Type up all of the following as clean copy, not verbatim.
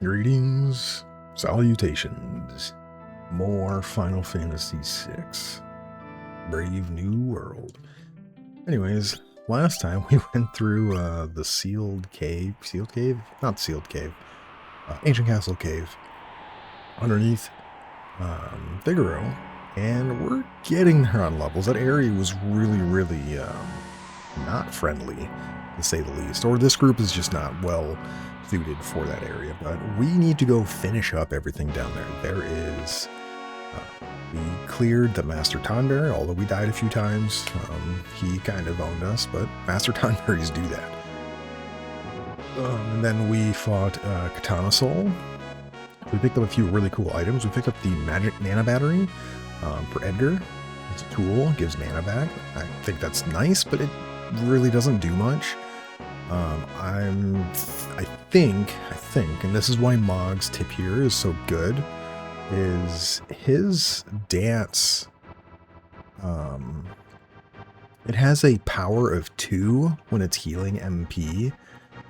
Greetings, salutations, more Final Fantasy VI, Brave New World. Anyways, last time we went through the Sealed Cave, Ancient Castle Cave, underneath Figaro, and we're getting there on levels. That area was really not friendly, to say the least, or this group is just not well suited for that area, but we need to go finish up everything down there. There is, we cleared the Master Tonberry, although we died a few times. He kind of owned us, but Master Tonberries do that. And then we fought Katana Soul. We picked up a few really cool items. We picked up the Magic Mana Battery for Edgar. It's a tool, gives mana back. I think that's nice, but it really doesn't do much. I think, and this is why Mog's tip here is so good, is his dance, it has a power of 2 when it's healing MP,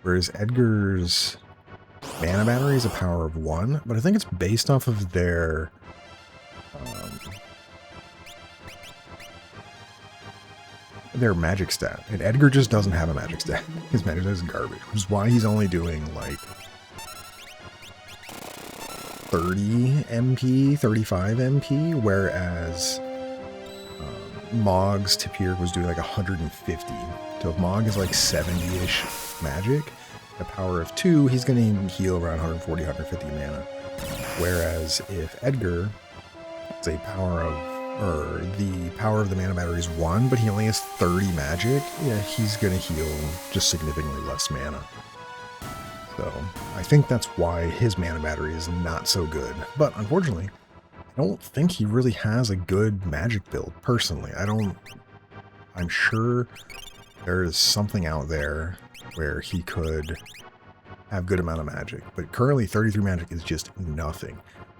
whereas Edgar's mana battery is a power of 1, but I think it's based off of their, magic stat, and Edgar just doesn't have a magic stat. His magic stat is garbage, which is why he's only doing like 30 MP, 35 MP, whereas Mog's tip here was doing like 150. So if Mog is like 70-ish magic, the power of 2, he's going to heal around 140, 150 mana. Whereas if Edgar is a power of, or the power of the mana battery is 1, but he only has 30 magic, yeah, he's going to heal just significantly less mana. So I think that's why his mana battery is not so good. But unfortunately, I don't think he really has a good magic build, personally. I'm sure there is something out there where he could have good amount of magic, but currently 33 magic is just nothing.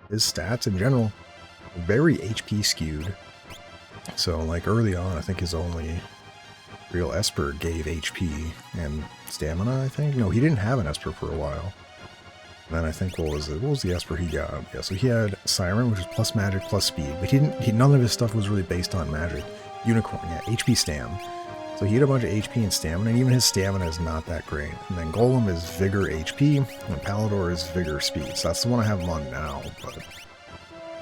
His stats in general, very HP skewed. So like early on, I think his only real Esper gave HP and stamina, I think. No, he didn't have an Esper for a while. And then I think, what was the Esper he got? Yeah, so he had Siren, which is plus magic, plus speed, but none of his stuff was really based on magic. Unicorn, yeah, HP stam. So he had a bunch of HP and stamina, and even his stamina is not that great. And then Golem is Vigor HP, and Palador is Vigor Speed. So that's the one I have him on now, but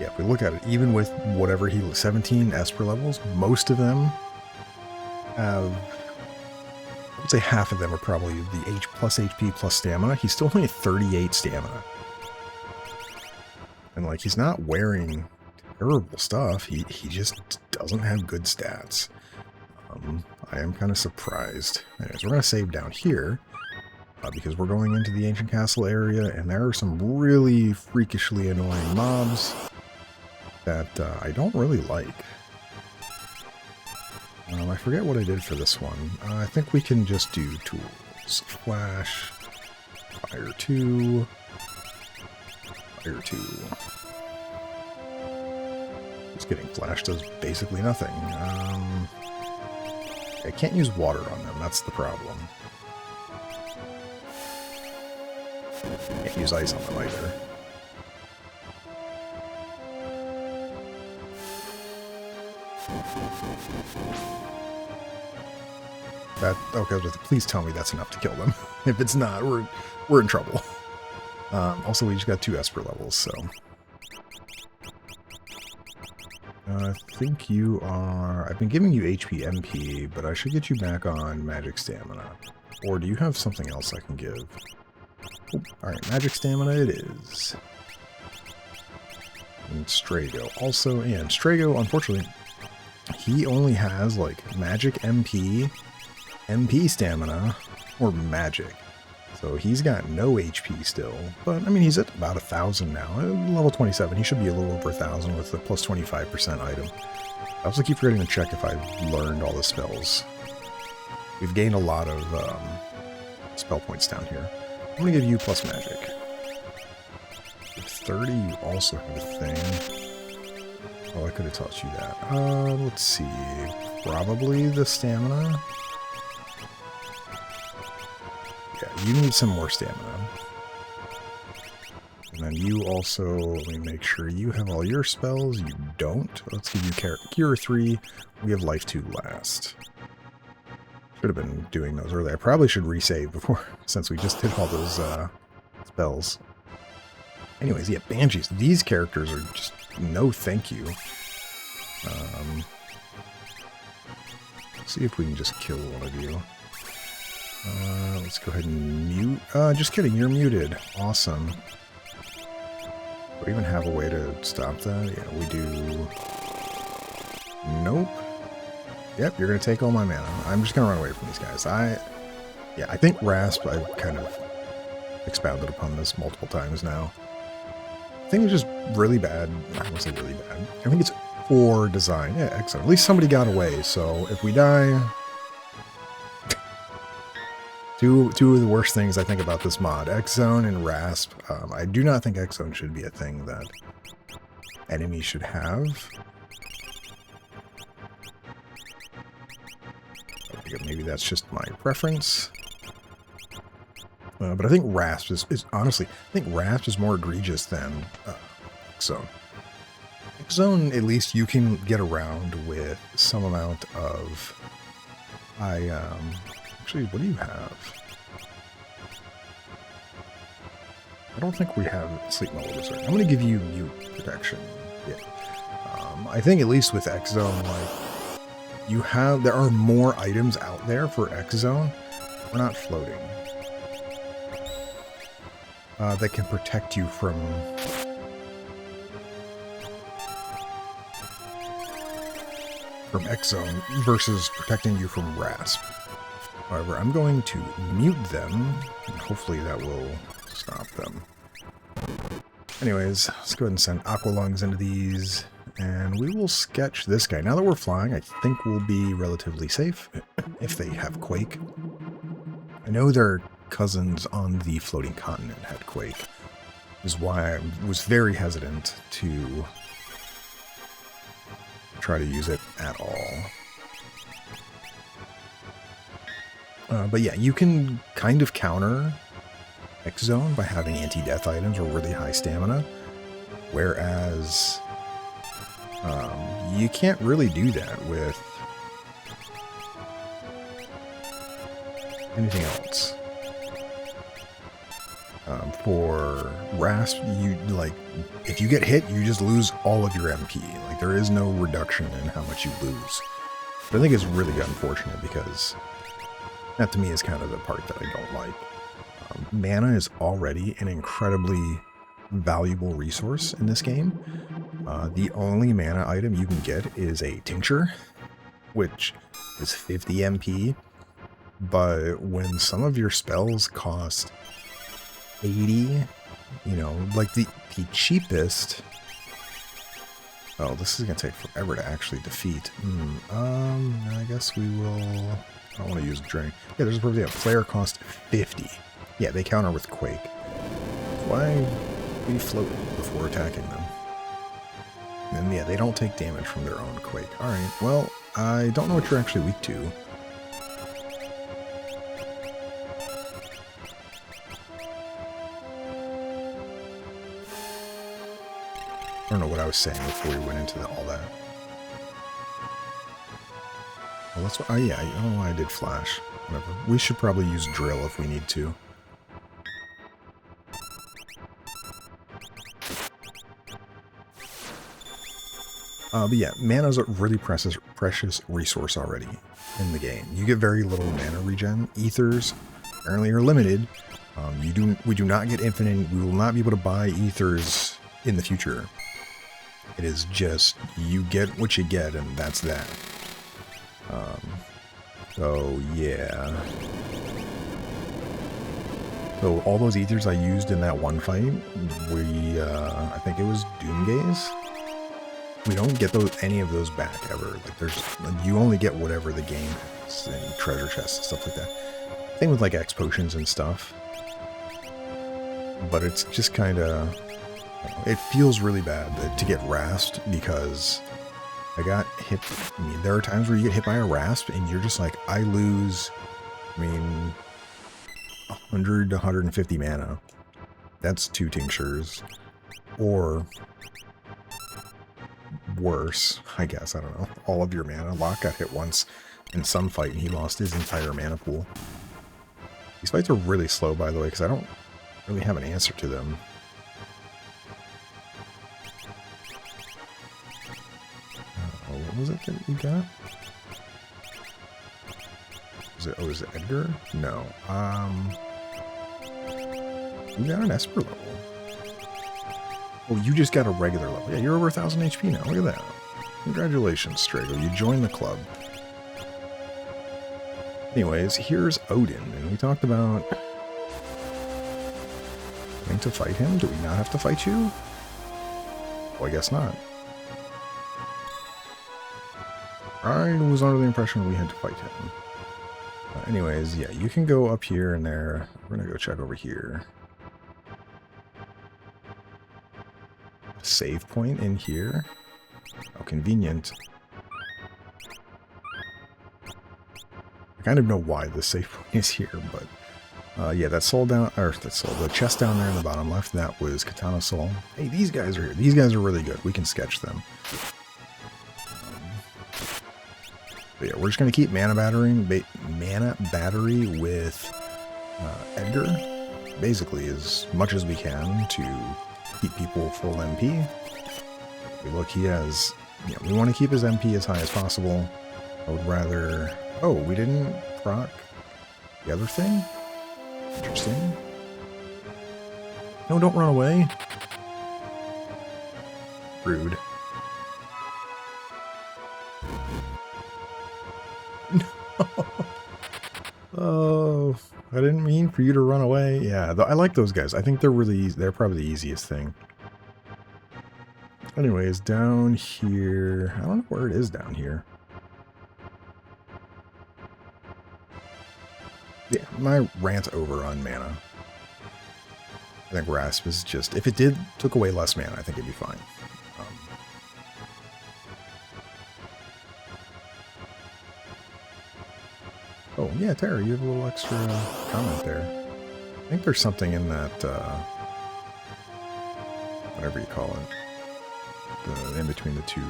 yeah, if we look at it, even with whatever 17 Esper levels, most of them have, I would say half of them are probably the plus HP plus stamina. He's still only at 38 stamina. And like, he's not wearing terrible stuff. He just doesn't have good stats. I am kind of surprised. Anyways, we're going to save down here because we're going into the Ancient Castle area, and there are some really freakishly annoying mobs that I don't really like. I forget what I did for this one. I think we can just do tools. Flash, Fire 2, Fire 2. Just kidding, Flash does basically nothing. I can't use water on them, that's the problem. Can't use ice on them either. Okay, please tell me that's enough to kill them. If it's not, we're in trouble. Also, we just got 2 Esper levels, so I think you are. I've been giving you HP MP, but I should get you back on magic stamina. Or do you have something else I can give? Oh, all right, magic stamina it is. And Strago also, and Strago, unfortunately, he only has like magic MP, MP stamina, or magic. So he's got no HP still. But I mean, he's at about 1,000 now. Level 27, he should be a little over 1,000 with the plus 25% item. I also keep forgetting to check if I've learned all the spells. We've gained a lot of spell points down here. I'm going to give you plus magic. With 30, you also have a thing. Oh, I could have taught you that. Let's see. Probably the stamina. Yeah, you need some more stamina. And then you also, let me make sure you have all your spells. You don't. Let's give you Cure 3. We have Life 2 last. Should have been doing those earlier. I probably should resave before, since we just did all those spells. Anyways, yeah, Banshees. These characters are just no thank you. See if we can just kill one of you. Let's go ahead and mute. Just kidding, you're muted. Awesome. Do we even have a way to stop that? Yeah, we do. Nope. Yep, you're going to take all my mana. I'm just going to run away from these guys. I think Rasp, I've kind of expounded upon this multiple times now. I think it's just really bad. I won't say really bad. I think it's poor design. Yeah, excellent. At least somebody got away, so if we die... Two of the worst things I think about this mod, X-Zone and Rasp. I do not think X-Zone should be a thing that enemies should have. Maybe that's just my preference. But I think Rasp is honestly, I think Rasp is more egregious than X-Zone. X-Zone, at least you can get around with some amount of... Actually, what do you have? I don't think we have Sleep Mode Reserve. I'm going to give you Mute Protection. Yeah. I think at least with X-Zone, like, there are more items out there for X-Zone. We're not floating. That can protect you from... X-Zone versus protecting you from Rasp. However, I'm going to mute them, and hopefully that will stop them. Anyways, let's go ahead and send Aqua Lungs into these, and we will sketch this guy. Now that we're flying, I think we'll be relatively safe, if they have Quake. I know their cousins on the floating continent had Quake, which is why I was very hesitant to try to use it at all. But yeah, you can kind of counter X-Zone by having anti-death items or really high stamina, whereas you can't really do that with anything else. For Rasp, if you get hit, you just lose all of your MP. Like, there is no reduction in how much you lose. But I think it's really unfortunate because that to me is kind of the part that I don't like. Mana is already an incredibly valuable resource in this game. The only mana item you can get is a tincture, which is 50 MP. But when some of your spells cost 80, like the cheapest... Oh, this is going to take forever to actually defeat. I guess we will... I don't want to use Drain. Yeah, there's a perfect example. Flare cost 50. Yeah, they counter with Quake. Why be floating before attacking them? And yeah, they don't take damage from their own Quake. Alright, well, I don't know what you're actually weak to. I don't know what I was saying before we went into all that. Well, that's what... yeah, I did Flash. Whatever. We should probably use Drill if we need to. But yeah, mana's a really precious resource already in the game. You get very little mana regen. Ethers apparently are limited. We do not get infinite. We will not be able to buy ethers in the future. It is just, you get what you get, and that's that. So yeah. So all those ethers I used in that one fight, I think it was Doomgaze. We don't get any of those back ever. Like you only get whatever the game has, and treasure chests and stuff like that. Same with like X potions and stuff. But it's just kind of, it feels really bad to get rasped because I got hit. I mean, there are times where you get hit by a rasp and you're just like, I lose, 100 to 150 mana. That's 2 tinctures. Or worse, I guess, I don't know. All of your mana. Locke got hit once in some fight and he lost his entire mana pool. These fights are really slow, by the way, because I don't really have an answer to them. What was it that we got? Was it Edgar? No. We got an Esper level. Oh, you just got a regular level. Yeah, you're over 1,000 HP now. Look at that. Congratulations, Strago. You joined the club. Anyways, here's Odin, and we talked about having to fight him. Do we not have to fight you? Well, I guess not. I was under the impression we had to fight him. Anyways, yeah, you can go up here and there. We're gonna go check over here. Save point in here. How convenient. I kind of know why the save point is here, but yeah, that soul down, or that soul, the chest down there in the bottom left, that was Katana Soul. Hey, these guys are here. These guys are really good. We can sketch them. But yeah, we're just gonna keep mana battery with Edgar, basically as much as we can to keep people full MP. Look, he has, yeah, we want to keep his MP as high as possible. I would rather, oh, we didn't proc the other thing? Interesting. No, don't run away. Rude. No. Oh, I didn't mean for you to run away. Yeah, I like those guys. I think they're probably the easiest thing. Anyways, down here, I don't know where it is down here. Yeah, my rant over on mana. I think Rasp is just, if it took away less mana, I think it'd be fine. Oh, yeah, Tara, you have a little extra comment there. I think there's something in that, whatever you call it, in between the two.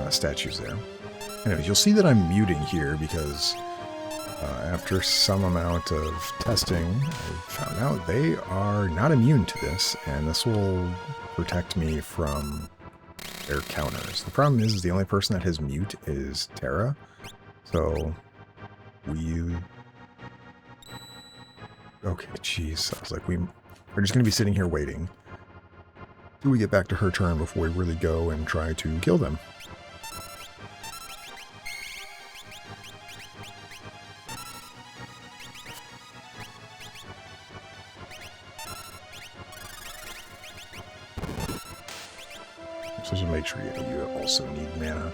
Statues there. Anyways, you'll see that I'm muting here because after some amount of testing, I found out they are not immune to this, and this will protect me from their counters. The problem is the only person that has mute is Terra, so okay, jeez. I was like, we're just going to be sitting here waiting till we get back to her turn before we really go and try to kill them. So just make sure you also need mana.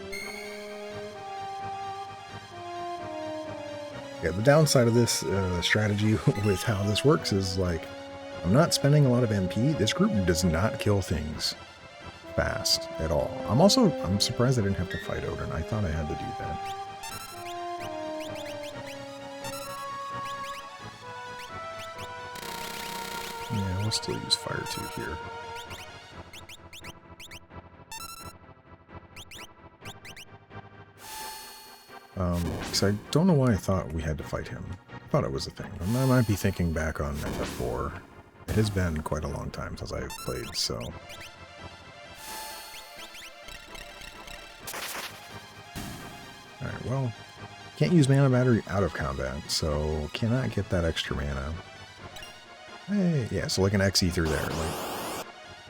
Yeah, the downside of this strategy with how this works is, like, I'm not spending a lot of MP. This group does not kill things fast at all. I'm surprised I didn't have to fight Odin. I thought I had to do that. Yeah, we'll still use Fire 2 here. Because I don't know why I thought we had to fight him. I thought it was a thing. I might be thinking back on FF4. It has been quite a long time since I've played, so... Alright, well, can't use mana battery out of combat, so cannot get that extra mana. Hey, yeah, so like an XE through there. Like,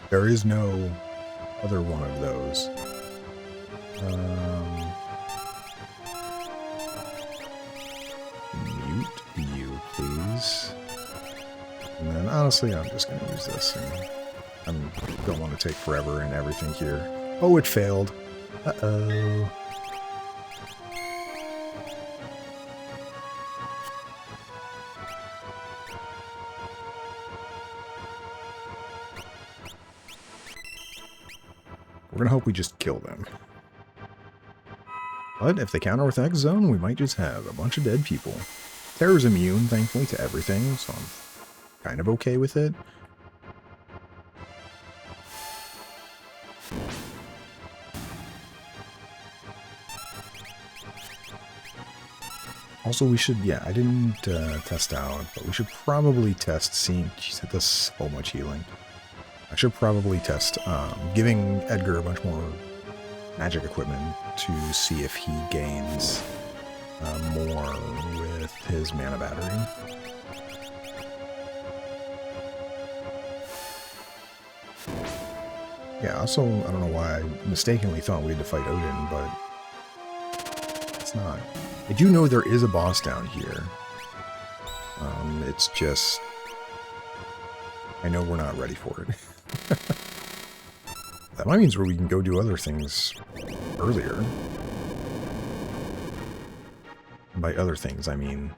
there is no other one of those. Mute you, please. And then, honestly, I'm just going to use this. And I don't want to take forever and everything here. Oh, it failed. Uh-oh. We're going to hope we just kill them. But if they counter with X Zone, we might just have a bunch of dead people. Terror's immune, thankfully, to everything, so I'm kind of okay with it. Also, we should, yeah, I didn't test out, but we should probably test seeing, jeez, that does so much healing. I should probably test giving Edgar a bunch more magic equipment to see if he gains more with his mana battery. Yeah, also, I don't know why I mistakenly thought we had to fight Odin, but it's not. I do know there is a boss down here. It's just, I know we're not ready for it. That might mean where we can go do other things earlier. And by other things, I mean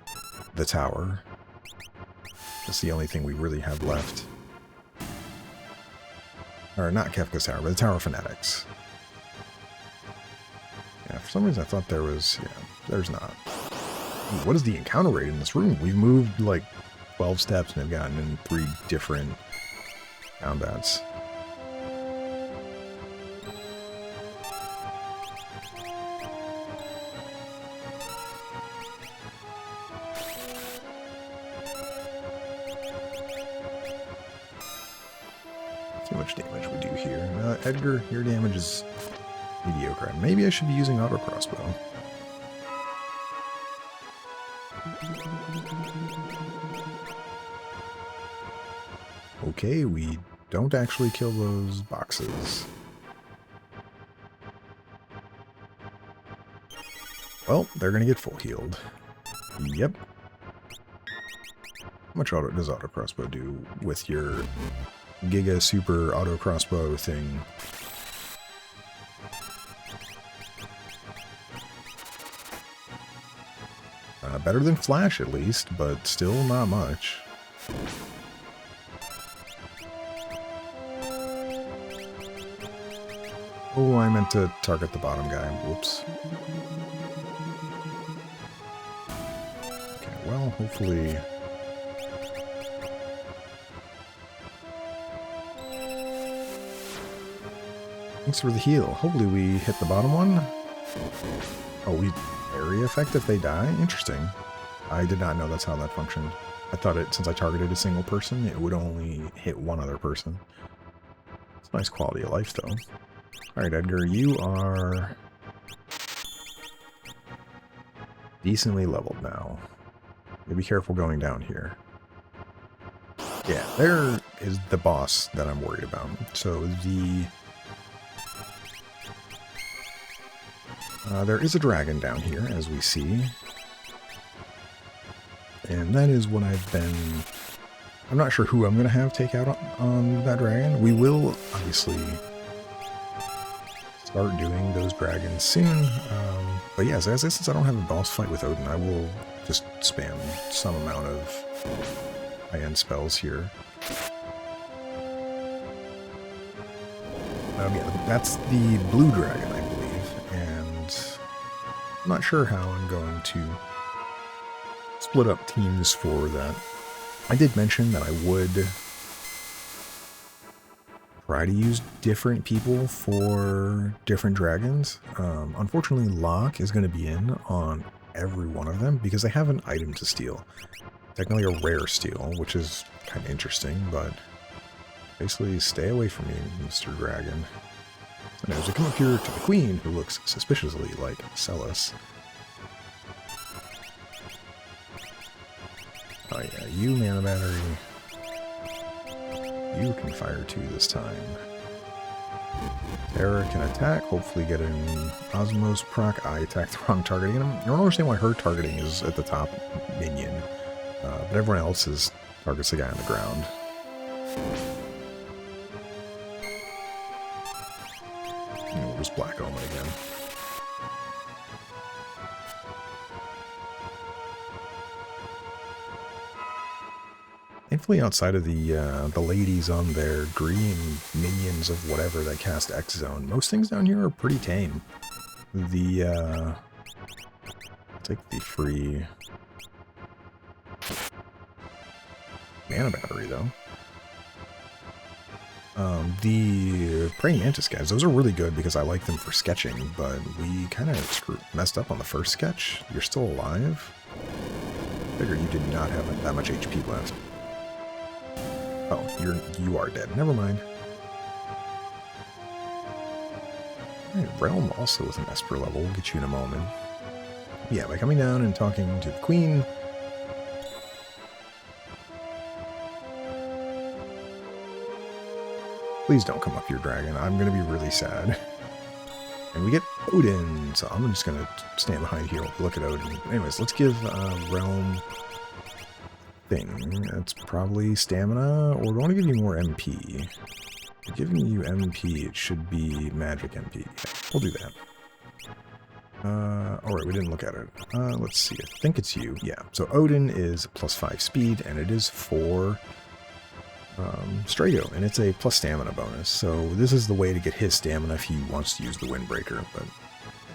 the tower. That's the only thing we really have left. Or not Kefka's Tower, but the Tower of Fanatics. Yeah, for some reason I thought there was, yeah, there's not. Ooh, what is the encounter rate in this room? We've moved like 12 steps and have gotten in 3 different combats. See how much damage we do here. Edgar, your damage is mediocre. Maybe I should be using auto crossbow. Okay, we don't actually kill those boxes. Well, they're gonna get full healed. Yep. How much does auto crossbow do with your Giga Super auto crossbow thing? Better than Flash at least, but still not much. Oh, I meant to target the bottom guy. Whoops. Okay, well, hopefully... Thanks for the heal. Hopefully we hit the bottom one. Oh, we area effect if they die? Interesting. I did not know that's how that functioned. I thought it, since I targeted a single person, it would only hit one other person. It's nice quality of life, though. Alright, Edgar, you are decently leveled now. You be careful going down here. Yeah, there is the boss that I'm worried about. So there is a dragon down here, as we see. And that is what I've been... I'm not sure who I'm going to have take out on that dragon. We will, obviously, start doing those dragons soon. But yes, since I don't have a boss fight with Odin, I will just spam some amount of high-end spells here. Yeah, that's the blue dragon, I believe. And I'm not sure how I'm going to split up teams for that. I did mention that I would try to use different people for different dragons. Unfortunately, Locke is going to be in on every one of them because they have an item to steal. Technically a rare steal, which is kind of interesting, but basically stay away from me, Mr. Dragon. And as we come up here to the Queen, who looks suspiciously like Celis. Oh yeah, you mana battery. You can fire 2 this time. Terra can attack, hopefully get an Osmos proc. I attacked the wrong targeting him. I don't understand why her targeting is at the top minion, but everyone else's targets the guy on the ground. And we'll just Black Omen again. Thankfully, outside of the ladies on their green minions of whatever that cast X Zone, most things down here are pretty tame. The take the free mana battery, though. The praying mantis guys, those are really good because I like them for sketching, but we kind of messed up on the first sketch. You're still alive? Figure you did not have that much HP left. Oh, you are dead. Never mind. Alright, Realm also with an Esper level. We'll get you in a moment. Yeah, by coming down and talking to the Queen. Please don't come up here, dragon. I'm going to be really sad. And we get Odin, so I'm just going to stand behind here and look at Odin. Anyways, let's give Realm thing. That's probably stamina, or do we want to give you more MP? If we're giving you MP, it should be magic MP. We'll do that. Alright, we didn't look at it. Let's see. I think it's you. Yeah. So Odin is +5 speed, and it is for Strago, and it's a plus stamina bonus. So this is the way to get his stamina if he wants to use the Windbreaker. But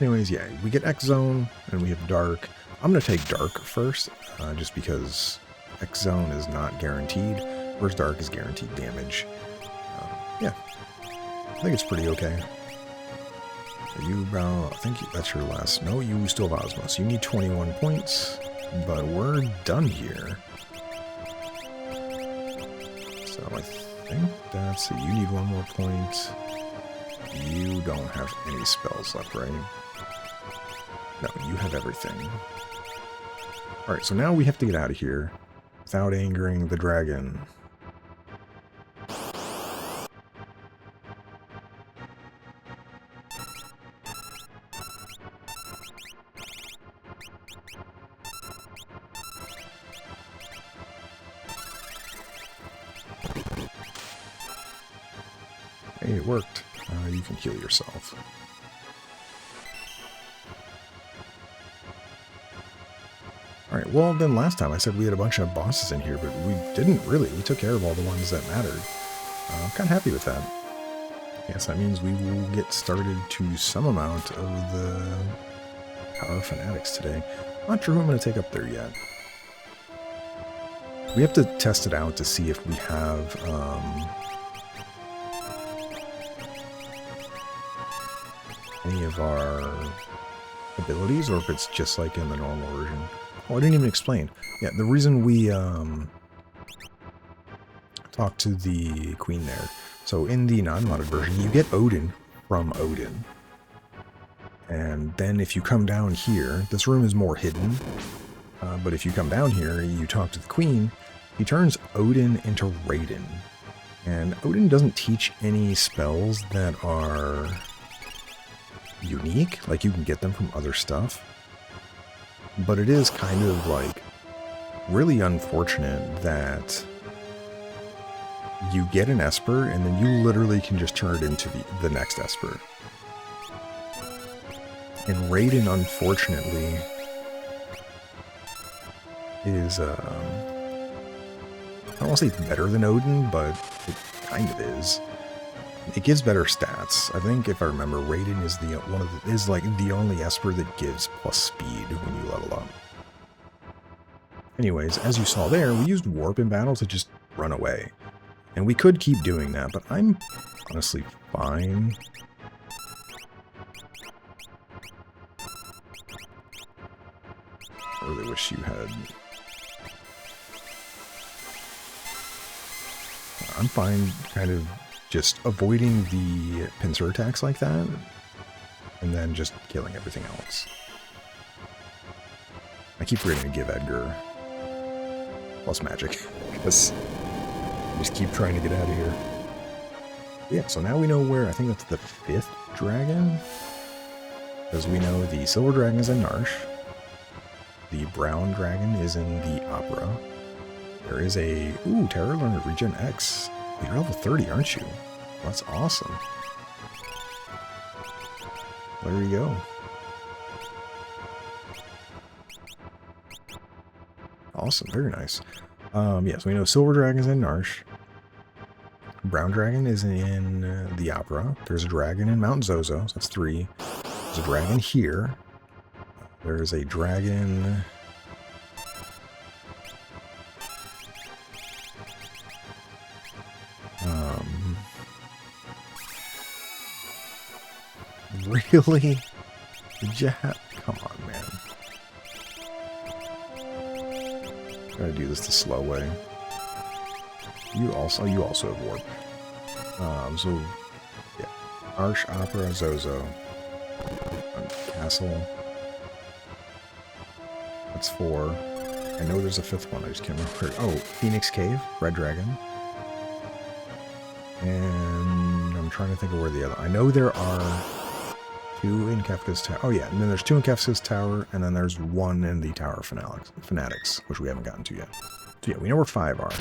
anyways, yeah, we get X Zone, and we have Dark. I'm going to take Dark first, just because X Zone is not guaranteed, whereas Dark is guaranteed damage. Yeah, I think it's pretty okay. You, I think that's your last. No, you still have Osmos. You need 21 points, but we're done here. So I think that's it. You need one more point. You don't have any spells left, right? No, you have everything. Alright, so now we have to get out of here without angering the dragon. Hey, it worked. You can heal yourself. Alright, well then last time I said we had a bunch of bosses in here, but we didn't really. We took care of all the ones that mattered. I'm kind of happy with that. Yes, that means we will get started to some amount of the Tower of Fanatics today. Not sure who I'm going to take up there yet. We have to test it out to see if we have any of our abilities, or if it's just like in the normal version. Oh, I didn't even explain. Yeah, the reason we talked to the Queen there. So in the non-modded version, you get Odin from Odin. And then if you come down here, this room is more hidden. But if you come down here, you talk to the Queen, he turns Odin into Raiden. And Odin doesn't teach any spells that are unique, like you can get them from other stuff, but it is kind of like really unfortunate that you get an Esper and then you literally can just turn it into the next Esper. And Raiden, unfortunately, is I don't want to say it's better than Odin, but it kind of is. It gives better stats. I think, if I remember, Raiden is the only Esper that gives plus speed when you level up. Anyways, as you saw there, we used Warp in battle to just run away. And we could keep doing that, but I'm honestly fine. I really wish you had... I'm fine kind of just avoiding the pincer attacks like that, and then just killing everything else. I keep forgetting to give Edgar plus magic, because I just keep trying to get out of here. Yeah, so now we know where, I think that's the 5th dragon, because we know the silver dragon is in Narsh, the brown dragon is in the Opera. There is a... Ooh, Terror Learner Regen X. You're level 30, aren't you? Well, that's awesome. There you go. Awesome, very nice. Yes, we know Silver Dragon's in Narsh. Brown Dragon is in the Opera. There's a dragon in Mount Zozo, so that's 3. There's a dragon here. There is a dragon. Really? Did you have... Come on, man. Gotta do this the slow way. You also have warp. So, yeah. Arch, Opera, Zozo. Castle. That's 4. I know there's a 5th one, I just can't remember. Oh, Phoenix Cave, Red Dragon. And I'm trying to think of where the other... I know there are 2 in Kefka's Tower. Oh yeah, and then there's 2 in Kefka's Tower, and then there's 1 in the Tower of Fanatics, which we haven't gotten to yet. So yeah, we know where 5 are.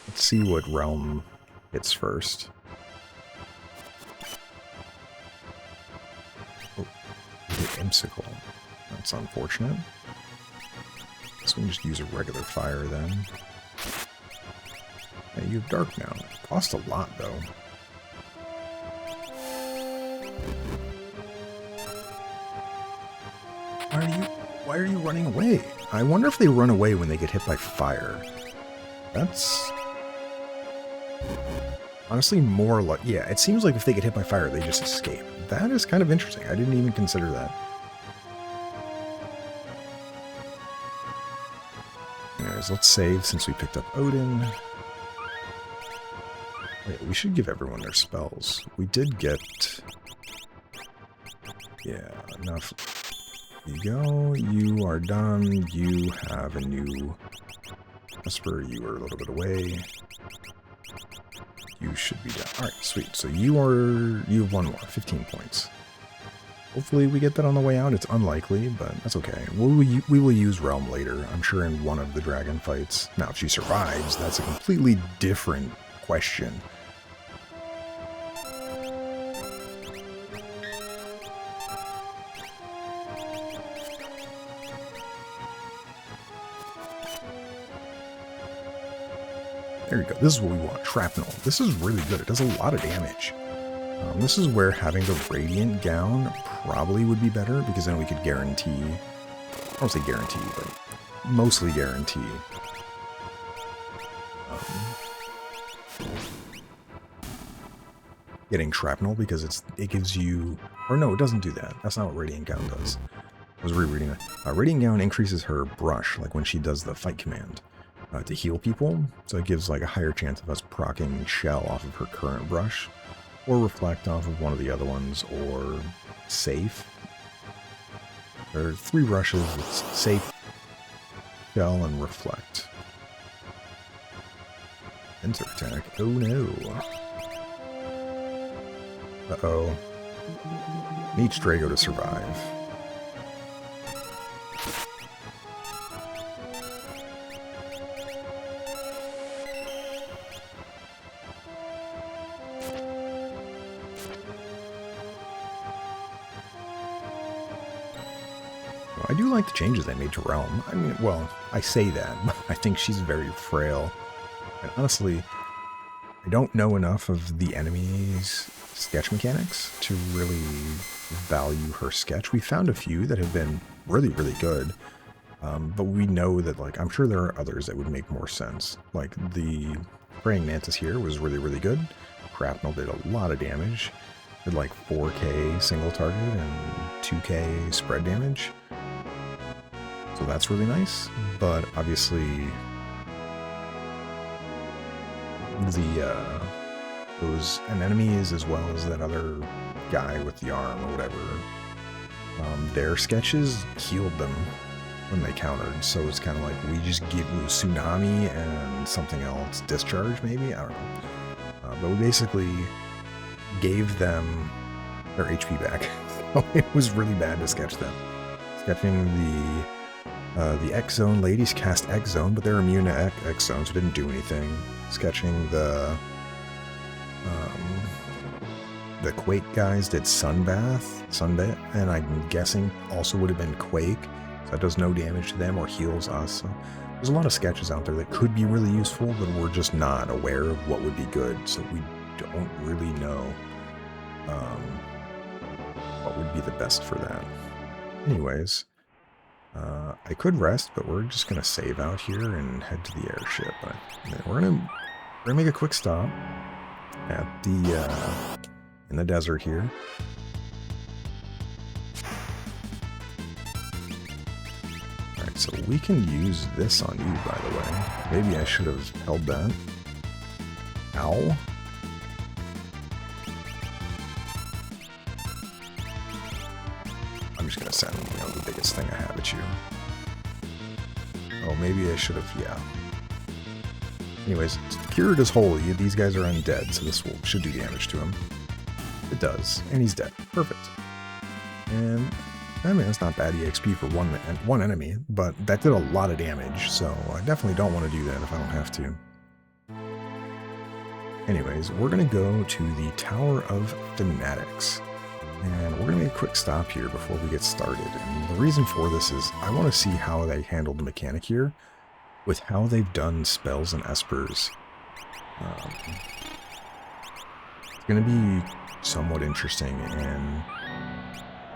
Let's see what realm hits first. Oh, the Imsicle. That's unfortunate. So we can just use a regular fire then. Yeah, you have dark now. It costs a lot though. Why are you running away? I wonder if they run away when they get hit by fire. That's honestly more like, yeah, it seems like if they get hit by fire, they just escape. That is kind of interesting. I didn't even consider that. Anyways, let's save since we picked up Odin. Wait, we should give everyone their spells. We did get... Yeah, enough. There you go. You are done. You have a new Esper. You are a little bit away. You should be done. Alright, sweet. So you have 1 more. 15 points. Hopefully we get that on the way out. It's unlikely, but that's okay. We will use Realm later, I'm sure in one of the dragon fights. Now, if she survives, that's a completely different question. There you go. This is what we want. Shrapnel. This is really good. It does a lot of damage. This is where having the Radiant Gown probably would be better, because then we could guarantee... I don't say guarantee, but mostly guarantee. Getting Shrapnel, because it gives you... Or no, it doesn't do that. That's not what Radiant Gown does. I was rereading it. Radiant Gown increases her brush, like when she does the fight command. To heal people, so it gives like a higher chance of us proccing Shell off of her current brush, or Reflect off of one of the other ones, or Safe. There are 3 rushes with Safe, Shell, and Reflect. Enter attack. Oh no. Uh-oh. Needs Drago to survive. I do like the changes they made to Realm. I mean, well, I say that, but I think she's very frail. And honestly, I don't know enough of the enemy's sketch mechanics to really value her sketch. We found a few that have been really, really good. But we know that, like, I'm sure there are others that would make more sense. Like, the Praying Mantis here was really, really good. Shrapnel did a lot of damage. Did like 4k single target and 2k spread damage. So that's really nice, but obviously those enemies, as well as that other guy with the arm or whatever, their sketches healed them when they countered. So it's kind of like we just give you Tsunami and something else, Discharge maybe, I don't know. But we basically gave them their HP back. So it was really bad to sketch them. Sketching the X-Zone ladies cast X-Zone, but they're immune to X-Zone, so it didn't do anything. Sketching the Quake guys did Sunbat, and I'm guessing also would have been Quake, so that does no damage to them or heals us. So there's a lot of sketches out there that could be really useful, but we're just not aware of what would be good, so we don't really know what would be the best for that. Anyways, I could rest, but we're just going to save out here and head to the airship. We're gonna make a quick stop at the in the desert here. Alright, so we can use this on you, by the way. Maybe I should have held that. Ow. I'm just going to send, the biggest thing I have at you. Oh, maybe I should have, yeah. Anyways, cured is holy. These guys are undead, so this should do damage to him. It does, and he's dead. Perfect. And, I mean, it's not bad EXP for one enemy, but that did a lot of damage, so I definitely don't want to do that if I don't have to. Anyways, we're going to go to the Tower of Fanatics. And we're going to make a quick stop here before we get started. And the reason for this is I want to see how they handled the mechanic here with how they've done spells and espers. It's going to be somewhat interesting, and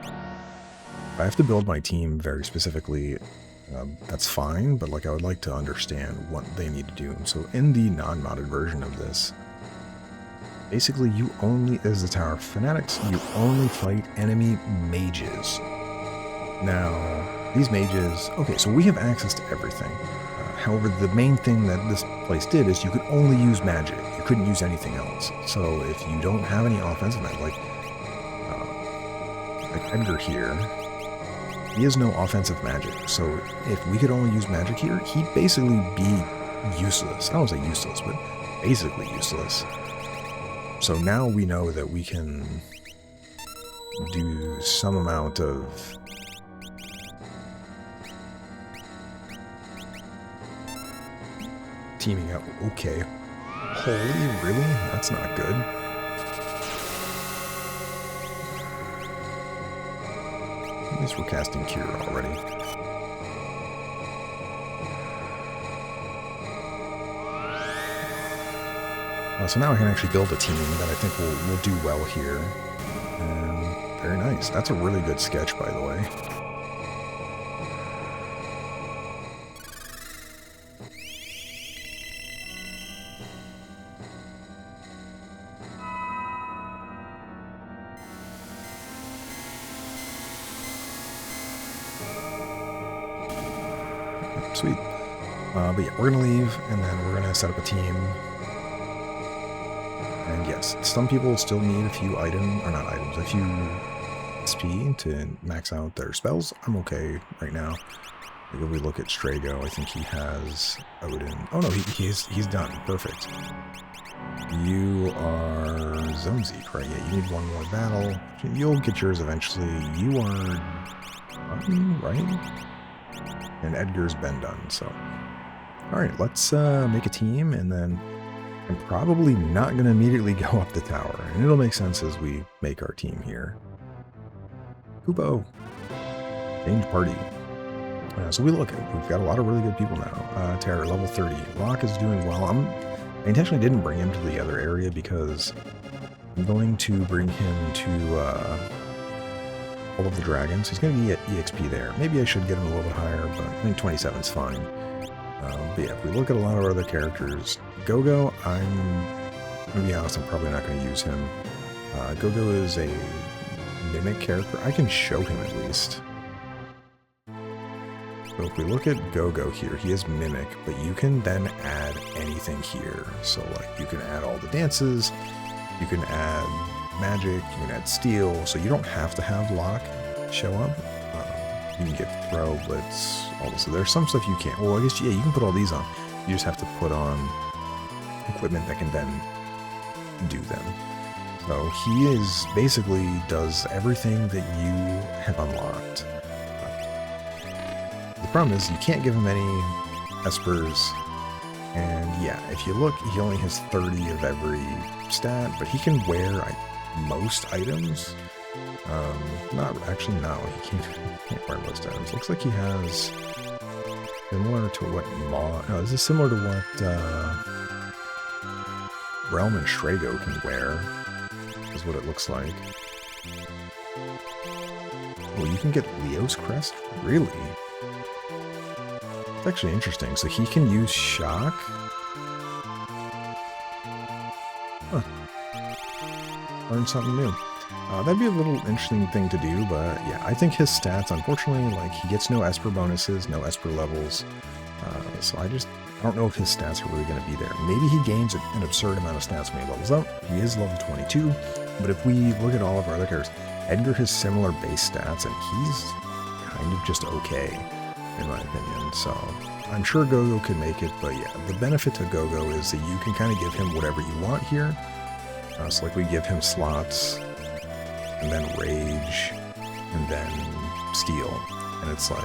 if I have to build my team very specifically, that's fine, but I would like to understand what they need to do. So in the non-modded version of this, basically, you only, as the Tower of Fanatics, you only fight enemy mages. Now, these mages, okay, so we have access to everything. However, the main thing that this place did is you could only use magic. You couldn't use anything else. So if you don't have any offensive magic, like Edgar here, he has no offensive magic. So if we could only use magic here, he'd basically be useless. I don't say useless, but basically useless. So now we know that we can do some amount of teaming up. Okay. Holy, really? That's not good. At least we're casting Cure already. So now I can actually build a team that I think will do well here. And very nice. That's a really good sketch, by the way. Sweet. But yeah, we're going to leave, and then we're going to set up a team. And yes, some people still need a few a few SP to max out their spells. I'm okay right now. Like if we look at Strago, I think he has Odin. Oh no, he's done. Perfect. You are Zonezeek, right? Yeah, you need one more battle. You'll get yours eventually. You are Odin, right? And Edgar's been done, so. Alright, let's make a team, and then I'm probably not going to immediately go up the tower, and it'll make sense as we make our team here. Kubo. Change party. So we've got a lot of really good people now. Terror, level 30. Locke is doing well. I intentionally didn't bring him to the other area because I'm going to bring him to all of the dragons. He's going to get EXP there. Maybe I should get him a little bit higher, but I think 27 is fine. But yeah, if we look at a lot of our other characters, Gogo, I'm going to be honest, I'm probably not going to use him. Gogo is a mimic character. I can show him at least. So if we look at Gogo here, he is mimic, but you can then add anything here. So like you can add all the dances, you can add magic, you can add steel, so you don't have to have lock show up. You can get throw, blitz, all this. So there's some stuff you can't. Well, I guess, yeah, you can put all these on. You just have to put on equipment that can then do them. So he is basically does everything that you have unlocked. The problem is you can't give him any espers. And yeah, if you look, he only has 30 of every stat, but he can wear most items. Not he can't wear most items. Looks like he has similar to what this is similar to what Realm and Strago can wear, is what it looks like. Oh, you can get Leo's Crest? Really? It's actually interesting. So he can use Shock? Huh. Learn something new. That'd be a little interesting thing to do, but yeah, I think his stats, unfortunately, like, he gets no Esper bonuses, no Esper levels, so I don't know if his stats are really going to be there. Maybe he gains an absurd amount of stats when he levels up. He is level 22, but if we look at all of our other characters, Edgar has similar base stats, and he's kind of just okay, in my opinion, so I'm sure Gogo could make it, but yeah, the benefit to Gogo is that you can kind of give him whatever you want here. So like we give him slots, and then rage, and then steel, and it's like,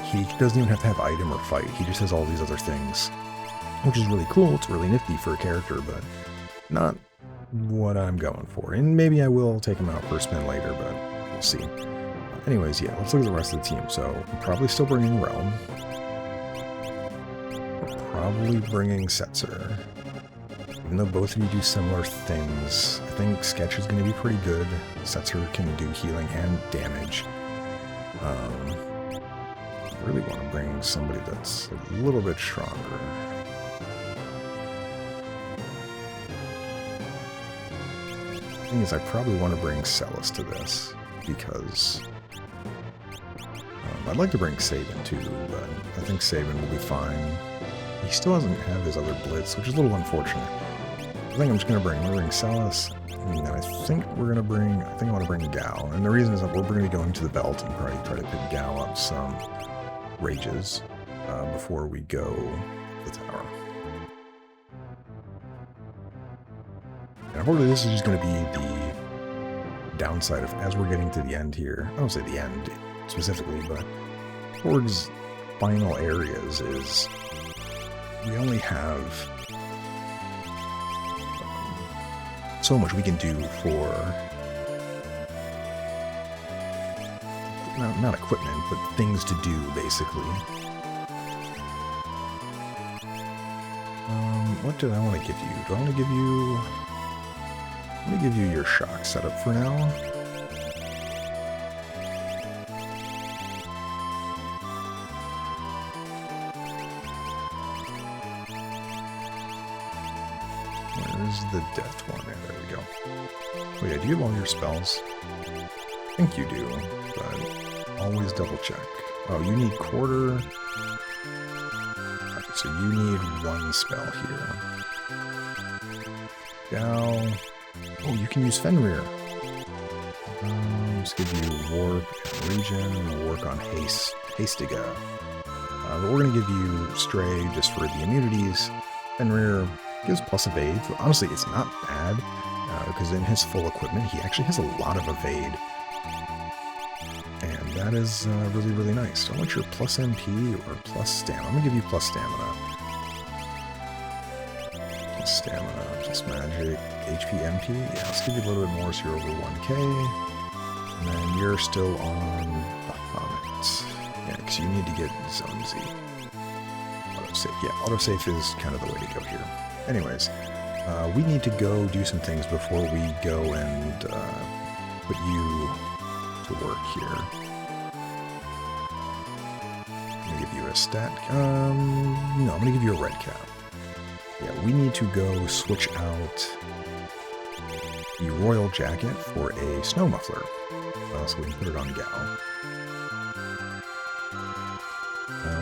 he doesn't even have to have item or fight, he just has all these other things, which is really cool. It's really nifty for a character, but not what I'm going for. And maybe I will take him out for a spin later, but we'll see. Anyways, yeah, let's look at the rest of the team. So I'm probably still bringing Realm. We're probably bringing Setzer. Even though both of you do similar things, I think Sketch is going to be pretty good. Setzer can do healing and damage. I really want to bring somebody that's a little bit stronger. The thing is, I probably want to bring Celis to this, because I'd like to bring Sabin too, but I think Sabin will be fine. He still doesn't have his other Blitz, which is a little unfortunate. I think I'm just going to bring Celis, and then I think I want to bring Gao. And the reason is that we're going to be going to the belt and probably try to pick Gao up some rages before we go to the tower. And unfortunately, this is just going to be the downside of, as we're getting to the end here, I don't say the end specifically, but towards final areas, is we only have so much we can do for not equipment, but things to do, basically. What did I want to give you? Do I want to give you... Let me give you your shock setup for now. Where's the death one? There we go. Oh yeah, do you have all your spells? I think you do, but always double check. Oh, you need quarter. Right, so you need one spell here. Gao. Oh, you can use Fenrir. Let's give you Warp and Regen, and we'll work on Hastiga. But we're going to give you Stray just for the immunities. Fenrir gives plus evade. So honestly, it's not bad, because in his full equipment, he actually has a lot of evade. And that is really, really nice. So I want your plus MP or plus stamina. I'm going to give you plus stamina. Plus stamina, plus magic, HP, MP. Yeah, let's give you a little bit more so you're over 1k. And then you're still on Bahamut. Yeah, because you need to get Zone Z. Autosave. Yeah, autosave is kind of the way to go here. Anyways, we need to go do some things before we go and put you to work here. I'm going to give you a stat. No, I'm going to give you a red cap. Yeah, we need to go switch out the Royal Jacket for a Snow Muffler. So we can put it on Gao.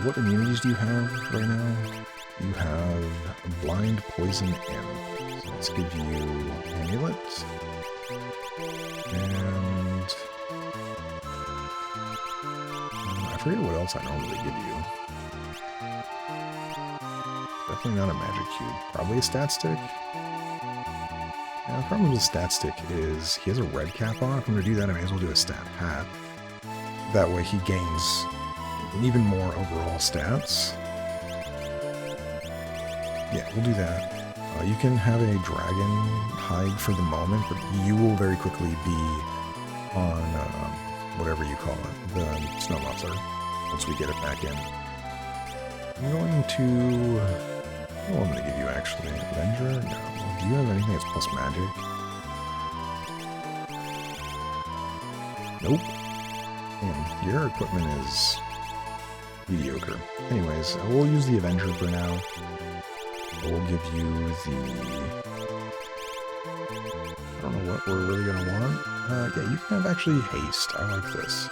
What immunities do you have right now? You have Blind, Poison, and so let's give you Amulet. And I forget what else I normally give you. Definitely not a magic cube. Probably a stat stick. Yeah, the problem with the stat stick is he has a red cap on. If I'm going to do that, I may as well do a stat hat. That way he gains even more overall stats. Yeah, we'll do that. You can have a dragon hide for the moment, but you will very quickly be on whatever you call it, the Snow Muffler, once we get it back in. I'm going to... Oh, I'm going to give you actually Avenger? No. do you have anything that's plus magic? Nope. Damn, your equipment is mediocre. Anyways, we'll use the Avenger for now. We'll give you the... I don't know what we're really going to want. Yeah, you can have actually haste. I like this.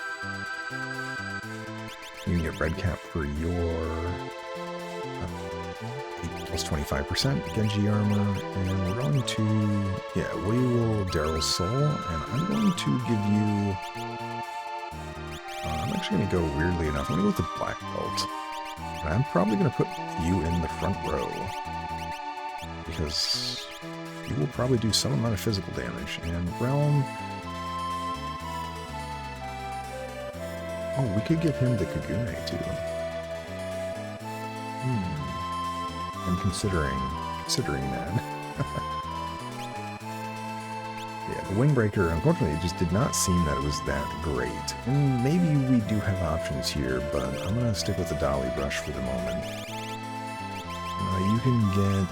You can get red cap for your plus 25% Genji armor, and we're going to, yeah, we will Daryl's Soul, and I'm going to give you, I'm actually going to go weirdly enough, I'm going to go with the Black Belt, and I'm probably going to put you in the front row, because you will probably do some amount of physical damage, and Realm, oh, we could give him the Kagune too. I'm considering that. Yeah, the Wingbreaker, unfortunately, it just did not seem that it was that great. And maybe we do have options here, but I'm going to stick with the Dolly Brush for the moment. You can get...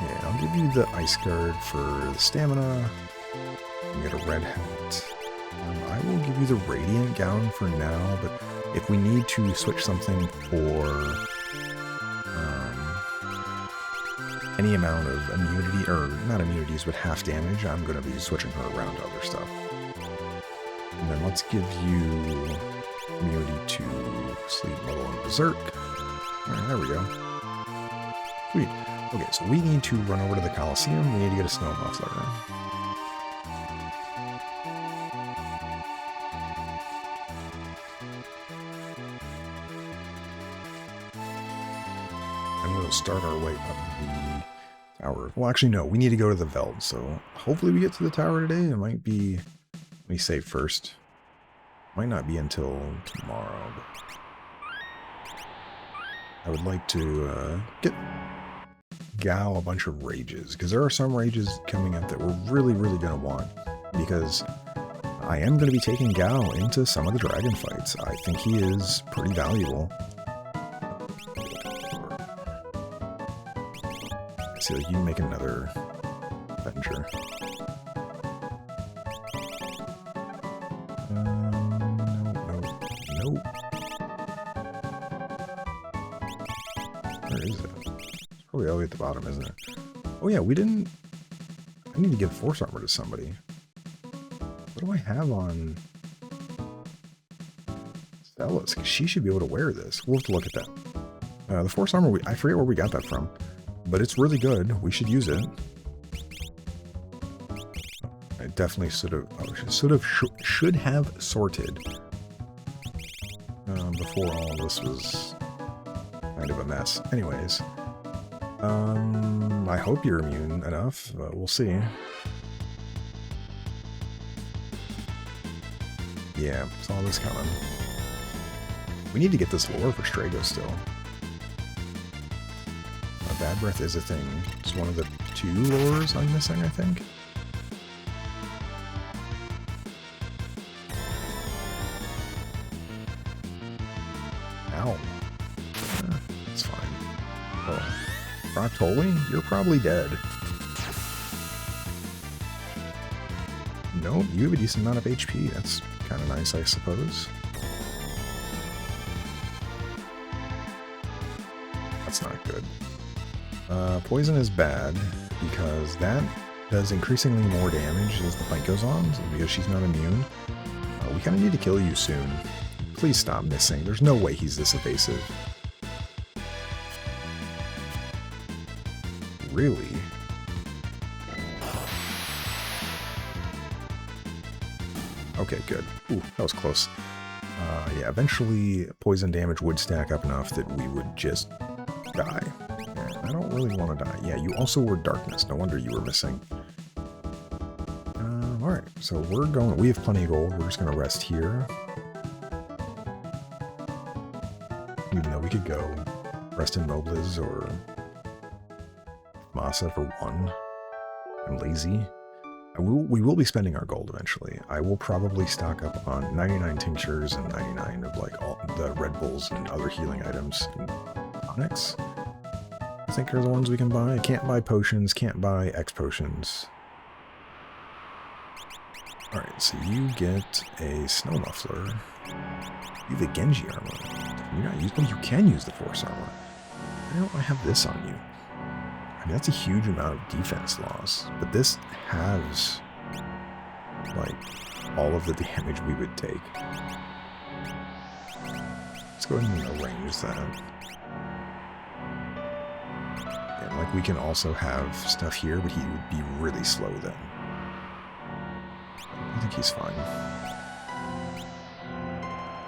Yeah, I'll give you the Ice Guard for the stamina. You can get a red hat. I will give you the Radiant Gown for now, but if we need to switch something for any amount of immunity, or not immunities, but half damage, I'm going to be switching her around to other stuff. And then let's give you immunity to Sleep, Muddle, and Berserk. Alright, there we go. Sweet. Okay, so we need to run over to the Coliseum. We need to get a snow muffler. We'll start our way up the tower. Well, actually, no. We need to go to the Veld, so hopefully we get to the tower today. It might be... Let me save first. Might not be until tomorrow, but... I would like to get Gao a bunch of rages, because there are some rages coming up that we're really, really going to want, because I am going to be taking Gao into some of the dragon fights. I think he is pretty valuable. So you can make another Avenger. No. Where is it? It's probably all the way at the bottom, isn't it? Oh yeah, we didn't... I need to give Force Armor to somebody. What do I have on Stella's? Because she should be able to wear this. We'll have to look at that. The Force Armor, I forget where we got that from. But it's really good. We should use it. I definitely should have sorted before all this was kind of a mess. Anyways, I hope you're immune enough. We'll see. Yeah, saw this coming. We need to get this lore for Strago still. Bad Breath is a thing. It's one of the 2 lures I'm missing, I think. Ow. It's fine. Oh. Proctoli? You're probably dead. Nope, you have a decent amount of HP. That's kind of nice, I suppose. That's not good. Poison is bad, because that does increasingly more damage as the fight goes on, so because she's not immune. We kind of need to kill you soon. Please stop missing. There's no way he's this evasive. Really? Okay, good. Ooh, that was close. Yeah, eventually poison damage would stack up enough that we would just die. I don't really want to die. Yeah, you also were darkness. No wonder you were missing. Alright, so we're going... We have plenty of gold. We're just going to rest here. Even though we could go rest in Mobliz or Masa for 1. I'm lazy. We will be spending our gold eventually. I will probably stock up on 99 tinctures and 99 of like all the Red Bulls and other healing items. And Onyx. I think are the ones we can buy. I can't buy potions, can't buy X potions. Alright, so you get a snow muffler. You have a Genji armor. You're not using, oh, you can use the force armor. Why don't I have this on you? I mean, that's a huge amount of defense loss, but this has, like, all of the damage we would take. Let's go ahead and arrange that. And, like, we can also have stuff here, but he would be really slow then. I think he's fine.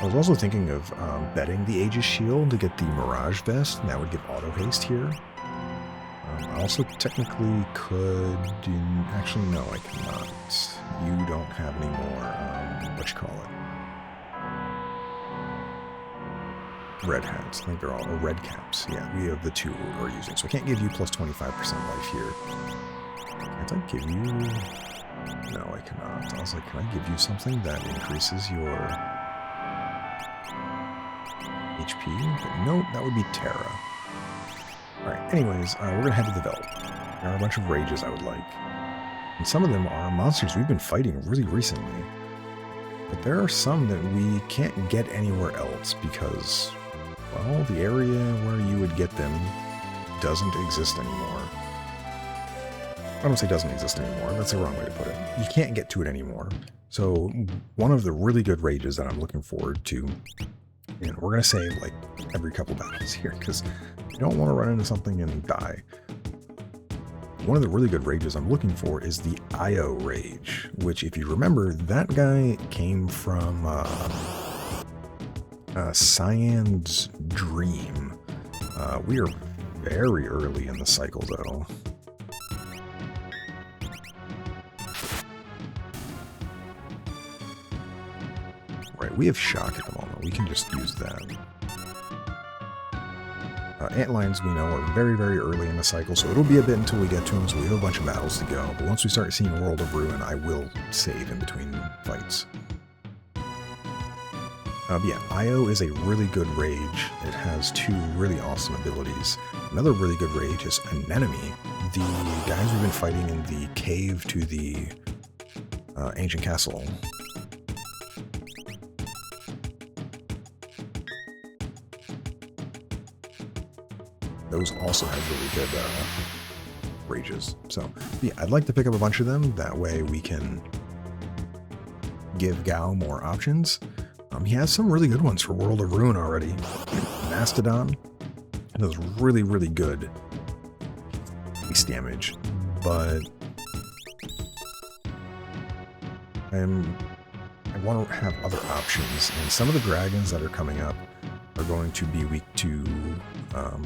I was also thinking of betting the Aegis Shield to get the Mirage Vest, and that would give auto haste here. I also technically could do... Actually, no, I cannot. You don't have any more, what you call it? Red hats. I think they're all... Or red caps. Yeah, we have the two we're using. So I can't give you plus 25% life here. Can't I give you... No, I cannot. I was like, can I give you something that increases your... HP? But nope, that would be Terra. Alright, anyways, we're going to head to the Veldt. There are a bunch of rages I would like. And some of them are monsters we've been fighting really recently. But there are some that we can't get anywhere else because, well, the area where you would get them doesn't exist anymore. I don't say doesn't exist anymore, that's the wrong way to put it. You can't get to it anymore. So, one of the really good rages that I'm looking forward to, and we're going to save like every couple battles here because you don't want to run into something and die. One of the really good rages I'm looking for is the Io rage, which if you remember, that guy came from Cyan's Dream. We are very early in the cycle though. Right, we have shock at the moment. We can just use that. Antlions, we know, are very, very early in the cycle, so it'll be a bit until we get to them, so we have a bunch of battles to go. But once we start seeing World of Ruin, I will save in between fights. Yeah, Io is a really good rage. It has two really awesome abilities. Another really good rage is Anemone. The guys we've been fighting in the cave to the ancient castle. Those also have really good rages. So, yeah, I'd like to pick up a bunch of them. That way we can give Gao more options. He has some really good ones for World of Ruin already. Mastodon does really, really good base damage, but I want to have other options. And some of the dragons that are coming up are going to be weak to...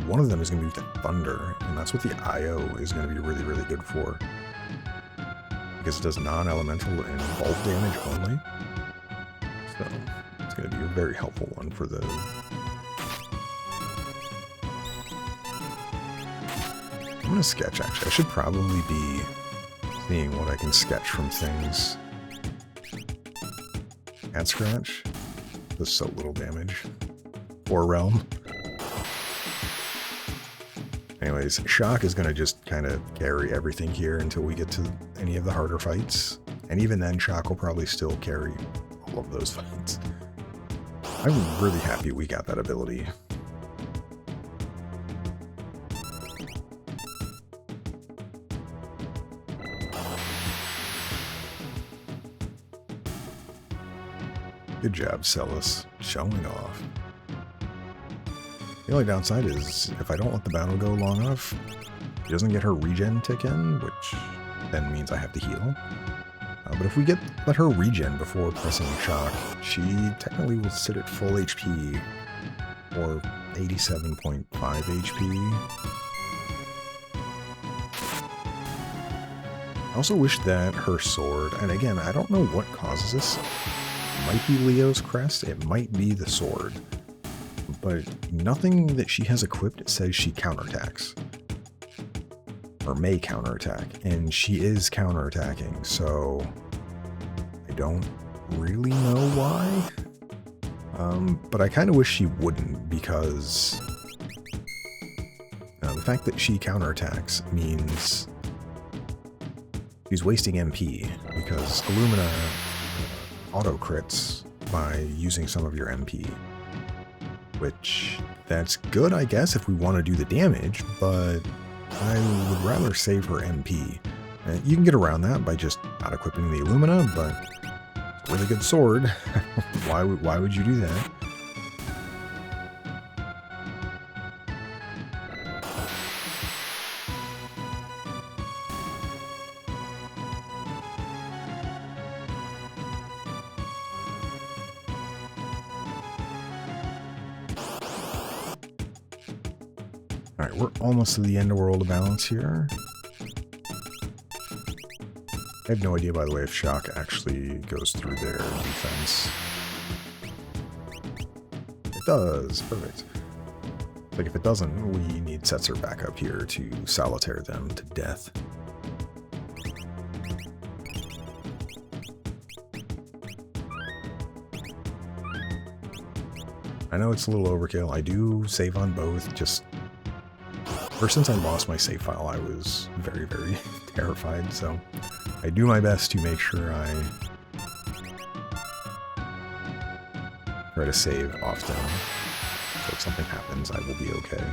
one of them is going to be weak to thunder, and that's what the Io is going to be really, really good for. Because it does non-elemental and bolt damage only. So, it's going to be a very helpful one for the... I'm going to sketch, actually. I should probably be seeing what I can sketch from things. Cat Scratch does so little damage. Or Realm. Anyways, Shock is going to just kind of carry everything here until we get to any of the harder fights. And even then, Shock will probably still carry all of those fights. I'm really happy we got that ability. Good job, Celis. Showing off. The only downside is, if I don't let the battle go long enough, she doesn't get her regen tick in, which then means I have to heal. But if we let her regen before pressing Shock, she technically will sit at full HP, or 87.5 HP. I also wish that her sword, and again, I don't know what causes this. It might be Leo's crest, it might be the sword. But nothing that she has equipped says she counterattacks. Or may counterattack. And she is counterattacking, so I don't really know why. But I kind of wish she wouldn't, because Now, the fact that she counterattacks means she's wasting MP, because Illumina auto crits by using some of your MP. Which, that's good, I guess, if we want to do the damage, but I would rather save her MP. You can get around that by just not equipping the Illumina, but it's a really good sword. Why would you do that? Alright, we're almost to the end of World of Balance here. I have no idea, by the way, if Shock actually goes through their defense. It does. Perfect. Like, if it doesn't, we need Setzer back up here to solitaire them to death. I know it's a little overkill. I do save on both, just... Ever since I lost my save file, I was very, very terrified, so I do my best to make sure I try to save often, so if something happens, I will be okay.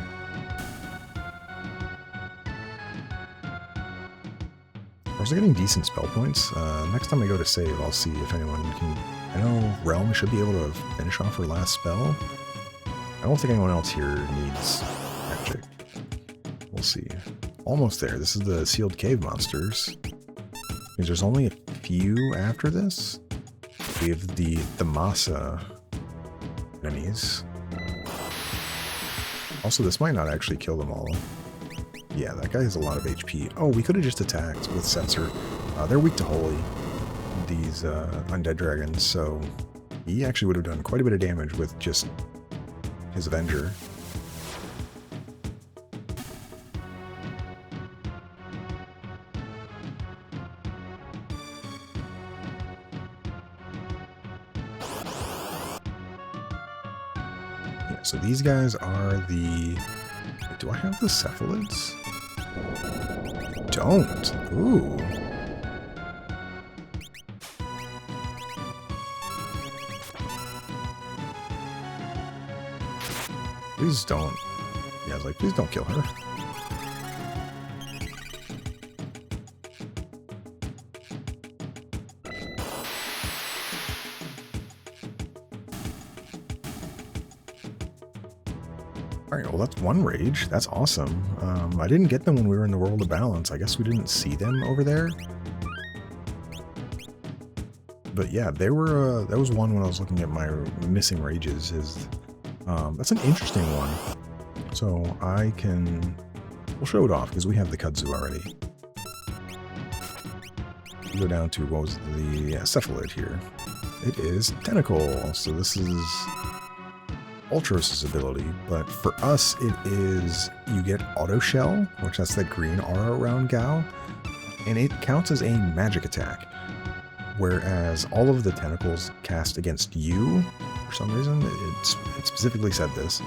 I was getting decent spell points. Next time I go to save, I'll see if anyone can... I know Realm should be able to finish off her last spell. I don't think anyone else here needs magic. We'll see. Almost there. This is the sealed cave monsters. Because there's only a few after this. We have the Masa enemies. Also, this might not actually kill them all. Yeah, that guy has a lot of HP. Oh, we could have just attacked with Setzer. They're weak to Holy, these undead dragons, so he actually would have done quite a bit of damage with just his Avenger. So these guys are the... Do I have the cephalids? I don't. Ooh. Please don't. Yeah, I was like, please don't kill her. Alright, well that's one rage. That's awesome. I didn't get them when we were in the World of Balance. I guess we didn't see them over there. But yeah, they were, that was one when I was looking at my missing rages. That's an interesting one. So we'll show it off because we have the kudzu already. We go down to, what was the cephalid here? It is Tentacle. So this is Ultros' ability, but for us it is, you get Auto Shell, which that's that green aura around Gao, and it counts as a magic attack. Whereas all of the tentacles cast against you, for some reason, it specifically said this,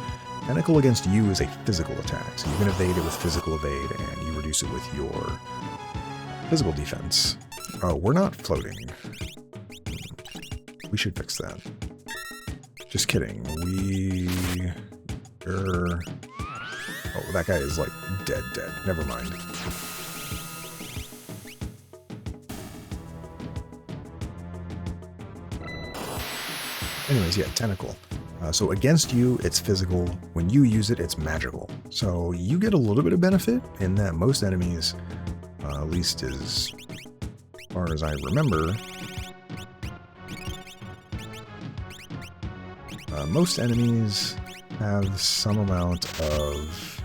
tentacle against you is a physical attack, so you can evade it with physical evade, and you reduce it with your physical defense. Oh, we're not floating. We should fix that. Just kidding. Oh, that guy is like dead. Never mind. Anyways, yeah, tentacle. So against you, it's physical. When you use it, it's magical. So you get a little bit of benefit in that most enemies, at least as far as I remember, most enemies have some amount of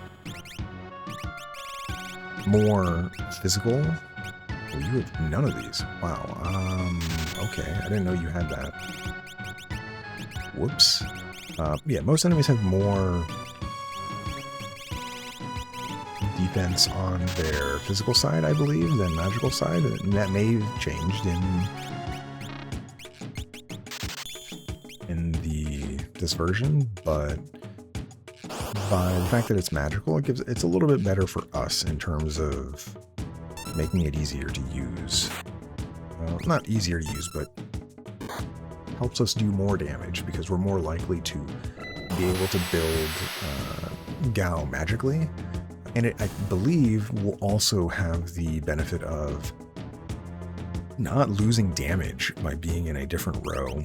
more physical. Well, you have none of these. Wow. Okay, I didn't know you had that. Whoops. Yeah, most enemies have more defense on their physical side, I believe, than magical side. And that may have changed in this version, but by the fact that it's magical, it's a little bit better for us in terms of making it easier to use. Not easier to use, but helps us do more damage because we're more likely to be able to build Gao magically. And it, I believe, will also have the benefit of not losing damage by being in a different row.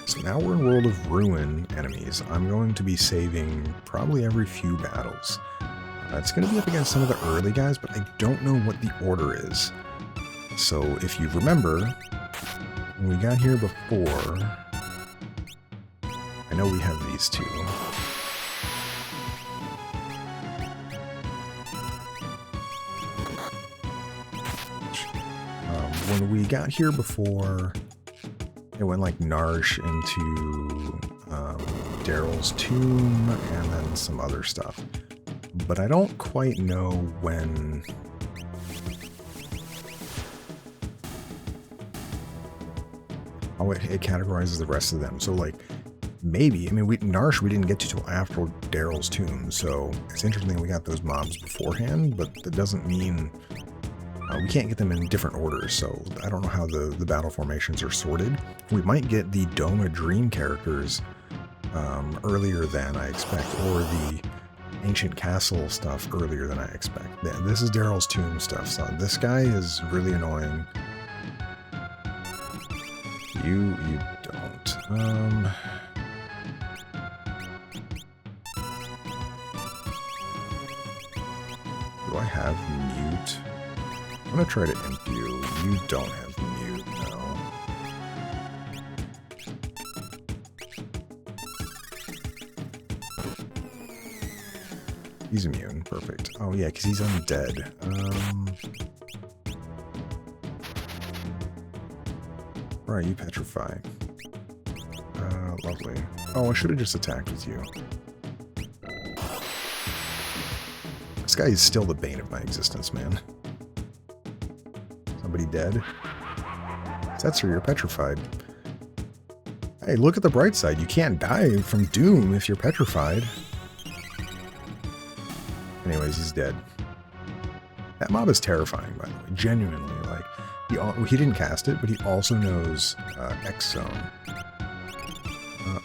So now we're in World of Ruin enemies. I'm going to be saving probably every few battles. It's going to be up against some of the early guys, but I don't know what the order is. So if you remember, when we got here before, I know we have these two. When we got here before, it went like Narsh into Daryl's tomb and then some other stuff. But I don't quite know when... how it categorizes the rest of them. So like, maybe, I mean, Narsh we didn't get to till after Daryl's tomb, so it's interesting we got those mobs beforehand, but that doesn't mean... we can't get them in different orders, so I don't know how the battle formations are sorted. We might get the Doma Dream characters earlier than I expect, or the Ancient Castle stuff earlier than I expect. Yeah, this is Daryl's tomb stuff, so this guy is really annoying. You don't. Do I have mute? I'm gonna try to imp you. You don't have mute, no. He's immune, perfect. Oh yeah, because he's undead. Where are you, Petrify? Lovely. Oh, I should have just attacked with you. This guy is still the bane of my existence, man. Somebody dead? Setzer, you're petrified. Hey, look at the bright side. You can't die from doom if you're petrified. Anyways, he's dead. That mob is terrifying, by the way. Genuinely, like, he didn't cast it, but he also knows X Zone.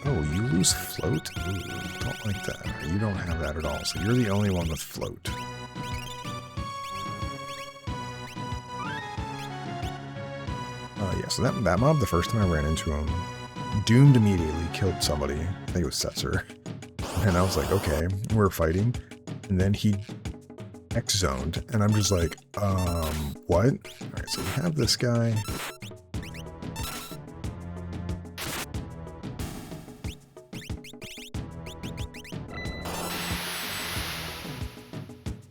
Oh, you lose float? Ooh, don't like that. You don't have that at all, so you're the only one with float. Yeah, so that mob, the first time I ran into him, doomed immediately, killed somebody. I think it was Setzer. And I was like, okay, we're fighting. And then he X-zoned, and I'm just like, what? Alright, so we have this guy.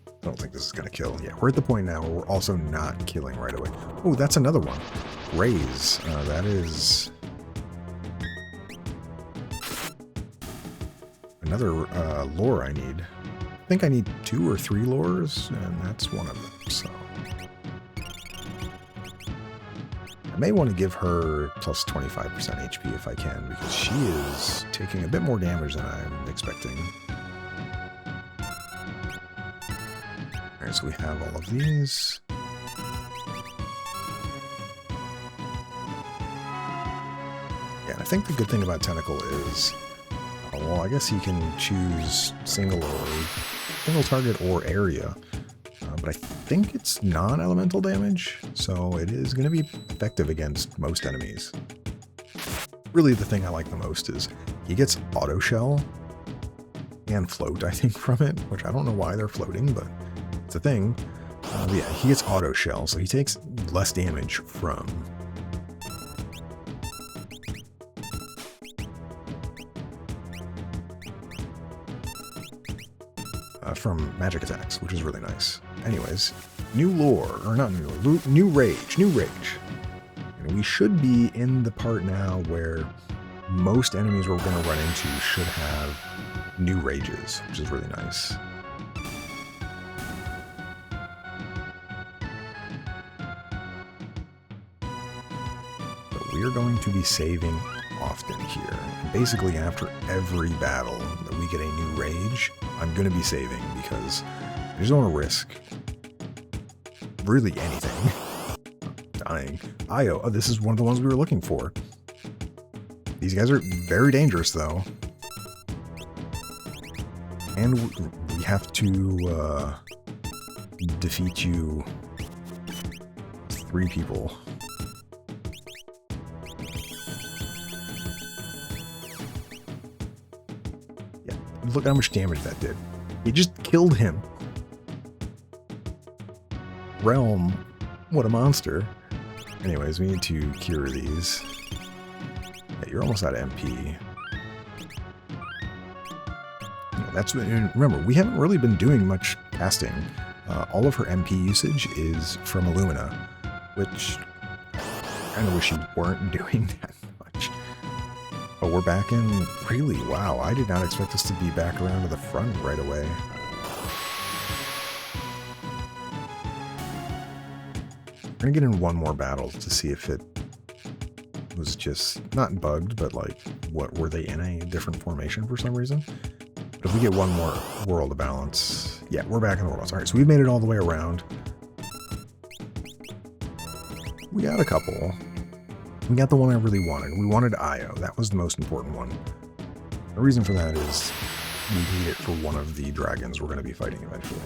I don't think this is gonna kill. Yeah, we're at the point now where we're also not killing right away. Oh, that's another one. Raise. That is another lore I need. I think I need 2 or 3 lures, and that's one of them, so... I may want to give her plus 25% HP if I can, because she is taking a bit more damage than I'm expecting. Alright, so we have all of these. Yeah, and I think the good thing about Tentacle is... well, I guess you can choose single target or area, but I think it's non-elemental damage, so it is going to be effective against most enemies. Really, the thing I like the most is he gets auto shell and float, I think, from it, which I don't know why they're floating, but it's a thing. Yeah, he gets auto shell, so he takes less damage from magic attacks, which is really nice. Anyways, new lore, or not new lore, new rage. And we should be in the part now where most enemies we're going to run into should have new rages, which is really nice. So we are going to be saving often here. And basically, after every battle that we get a new rage, I'm going to be saving because I just don't want to risk really anything. Dying. Io. Oh, this is one of the ones we were looking for. These guys are very dangerous, though. And we have to defeat you 3 people. Yeah, look how much damage that did. He just killed him. Realm, what a monster. Anyways, we need to cure these. Yeah, you're almost out of MP. That's, remember, we haven't really been doing much casting. All of her MP usage is from Illumina, which I kind of wish you weren't doing that much. But we're back in, really, wow, I did not expect us to be back around to the front right away. We're gonna get in one more battle to see if it was just not bugged, but like, what were they in a different formation for some reason? But if we get one more world of balance, yeah, we're back in the world balance. All right, so we've made it all the way around. We got a couple. We got the one I really wanted. We wanted Io. That was the most important one. The reason for that is we need it for one of the dragons we're going to be fighting eventually.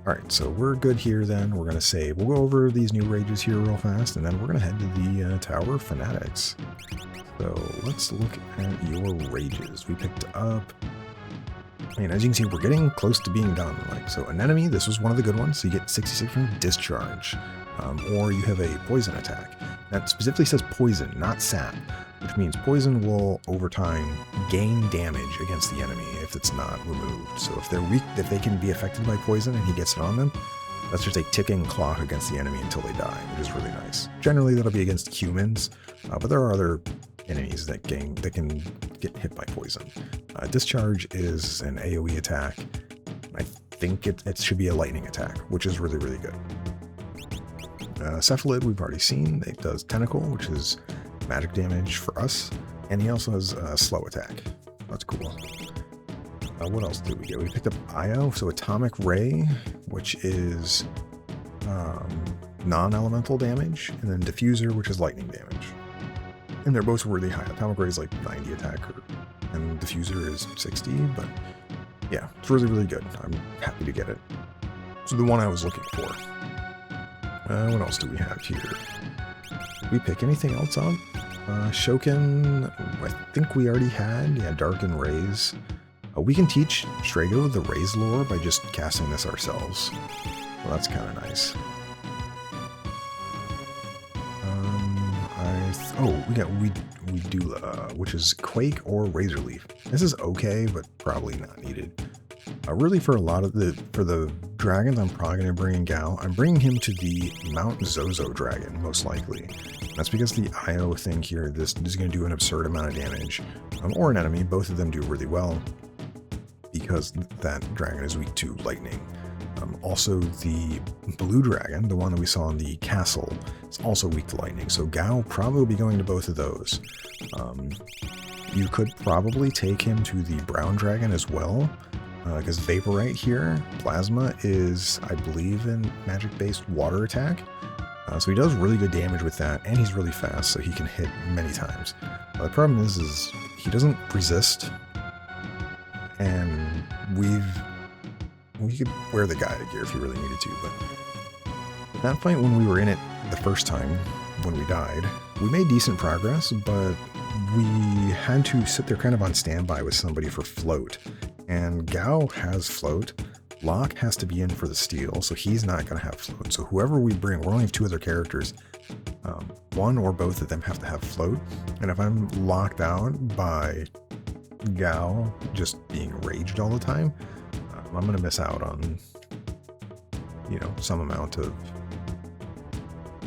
All right, so we're good here then. We're going to save. We'll go over these new rages here real fast, and then we're going to head to the Tower of Fanatics. So let's look at your rages. We picked up, I mean, as you can see, we're getting close to being done. Like, so anemone, this was one of the good ones. So you get 66 from discharge, or you have a poison attack. That specifically says poison, not sap, which means poison will over time gain damage against the enemy if it's not removed. So if they're weak, if they can be affected by poison and he gets it on them, that's just a ticking clock against the enemy until they die, which is really nice. Generally, that'll be against humans, but there are other enemies that can get hit by poison. Discharge is an AoE attack. I think it should be a lightning attack, which is really, really good. Cephalid, we've already seen. It does tentacle, which is magic damage for us, and he also has a slow attack. That's cool. What else did we get? We picked up Io, so atomic ray, which is non-elemental damage, and then diffuser, which is lightning damage. And they're both really high. Atomic ray is like 90 attack, and diffuser is 60, but yeah, it's really, really good. I'm happy to get it. So the one I was looking for. What else do we have here? Did we pick anything else up? Shokin, I think we already had. Yeah, Darken Rays. We can teach Strago the Rays lore by just casting this ourselves. Well, that's kind of nice. We do, which is Quake or Razor Leaf. This is okay, but probably not needed. Really, for a lot of the dragons, I'm probably going to bring in Gao. I'm bringing him to the Mount Zozo dragon, most likely. That's because the Io thing here, this is going to do an absurd amount of damage. Or an enemy, both of them do really well, because that dragon is weak to lightning. Also, the blue dragon, the one that we saw in the castle, is also weak to lightning. So Gao probably will be going to both of those. You could probably take him to the brown dragon as well, because Vaporite here, Plasma, is, I believe, in magic-based water attack. So he does really good damage with that, and he's really fast, so he can hit many times. The problem is he doesn't resist, and we could wear the Gaia gear if you really needed to, but at that point when we were in it the first time, when we died, we made decent progress, but we had to sit there kind of on standby with somebody for float. And Gao has float, Locke has to be in for the steal, so he's not going to have float. So whoever we bring, we only have 2 other characters. One or both of them have to have float. And if I'm locked out by Gao just being raged all the time, I'm going to miss out on, some amount of,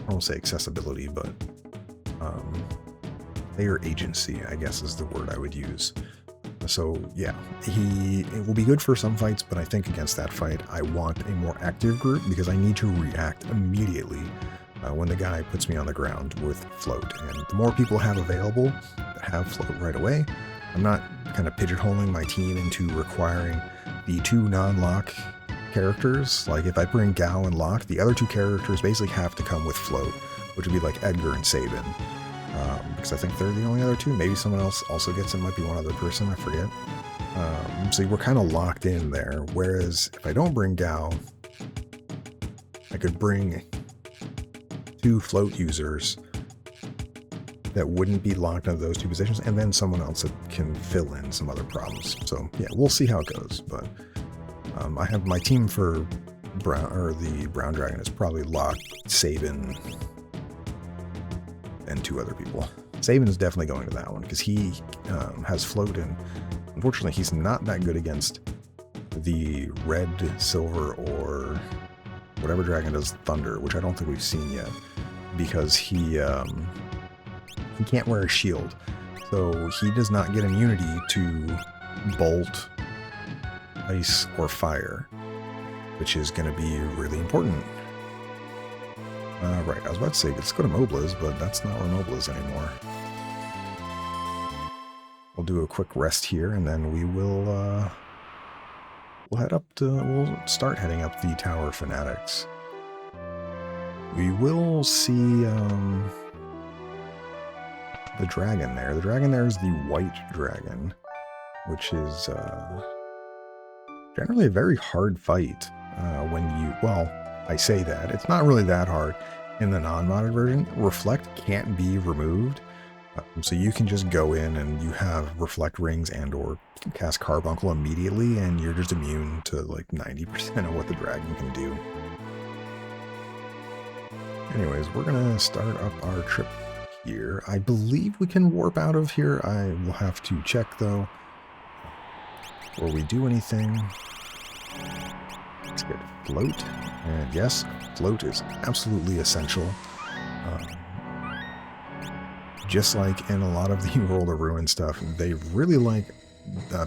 I won't say accessibility, but player agency, I guess is the word I would use. So yeah, it will be good for some fights, but I think against that fight, I want a more active group because I need to react immediately when the guy puts me on the ground with float. And the more people have available that have float right away, I'm not kind of pigeonholing my team into requiring the 2 non-lock characters. Like if I bring Gao and Lock, the other 2 characters basically have to come with float, which would be like Edgar and Sabin. Because I think they're the only other 2. Maybe someone else also gets it, might be one other person, I forget. So we're kind of locked in there. Whereas if I don't bring Gao, I could bring 2 float users that wouldn't be locked into those 2 positions, and then someone else that can fill in some other problems. So yeah, we'll see how it goes. But I have my team for the Brown Dragon is probably Lock, Sabin, and 2 other people. Sabin is definitely going to that one because he has float, and unfortunately he's not that good against the red, silver, or whatever dragon does thunder, which I don't think we've seen yet, because he can't wear a shield. So he does not get immunity to bolt, ice, or fire, which is going to be really important. Right, I was about to say, let's go to Mobliz, but that's not where Mobliz anymore. We'll do a quick rest here, and then we will, we'll start heading up the Tower of Fanatics. We will see, the dragon there. The dragon there is the white dragon, which is, generally a very hard fight, when you, well, I say that. It's not really that hard. In the non-modded version, Reflect can't be removed. So you can just go in and you have Reflect Rings and or cast Carbuncle immediately, and you're just immune to like 90% of what the dragon can do. Anyways, we're going to start up our trip here. I believe we can warp out of here. I will have to check though before we do anything. Let's get float. And yes, float is absolutely essential. Just like in a lot of the World of Ruin stuff, they really like,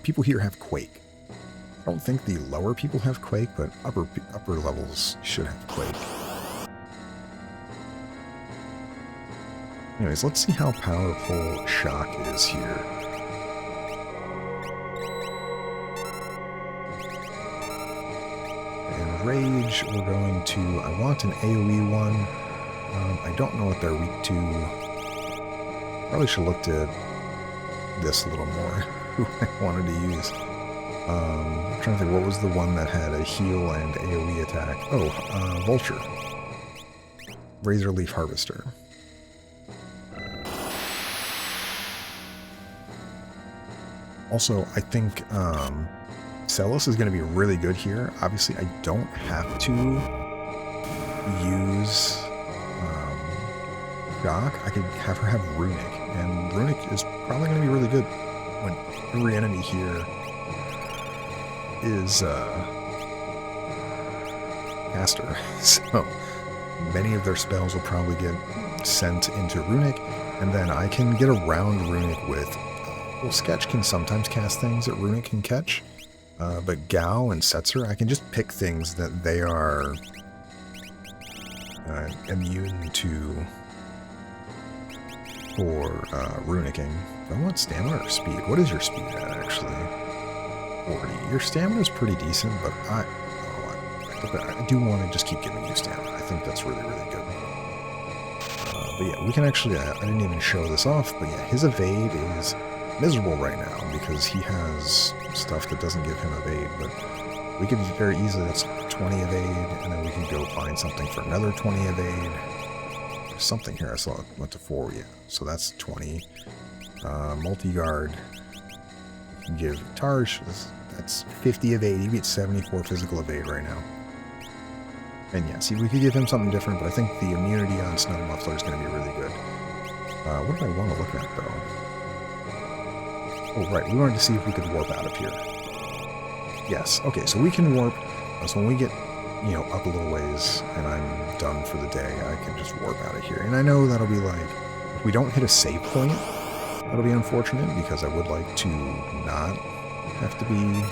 people here have Quake. I don't think the lower people have Quake, but upper levels should have Quake. Anyways, let's see how powerful Shock is here. And Rage, we're going to, I want an AoE one. I don't know what they're weak to. Probably should have looked at this a little more, who I wanted to use. I'm trying to think, what was the one that had a heal and AoE attack? Oh, Vulture. Razor Leaf Harvester. Also, I think Celis is going to be really good here. Obviously, I don't have to use Shock. I could have her have Runic, and Runic is probably going to be really good when every enemy here is caster. So many of their spells will probably get sent into Runic, and then I can get around Runic with... well, Sketch can sometimes cast things that Runic can catch, but Gao and Setzer, I can just pick things that they are immune to for Runicking. I want stamina or speed. What is your speed at, actually? 40. Your stamina is pretty decent, but I do want to just keep giving you stamina. I think that's really, really good. But yeah, we can actually, I didn't even show this off, but yeah, his evade is miserable right now because he has stuff that doesn't give him evade, but we could very easily, that's 20 evade, and then we can go find something for another 20 evade. There's something here I saw it went to 4, yeah, so that's 20. Multi-guard, you can give Tarsh, that's 50 evade, he gets 74 physical evade right now. And yeah, see, we could give him something different, but I think the immunity on Snow Muffler is going to be really good. What do I want to look at, though? Oh, right, we wanted to see if we could warp out of here. Yes, okay, so we can warp. So when we get, you know, up a little ways and I'm done for the day, I can just warp out of here. And I know that'll be like, if we don't hit a save point, that'll be unfortunate because I would like to not have to be,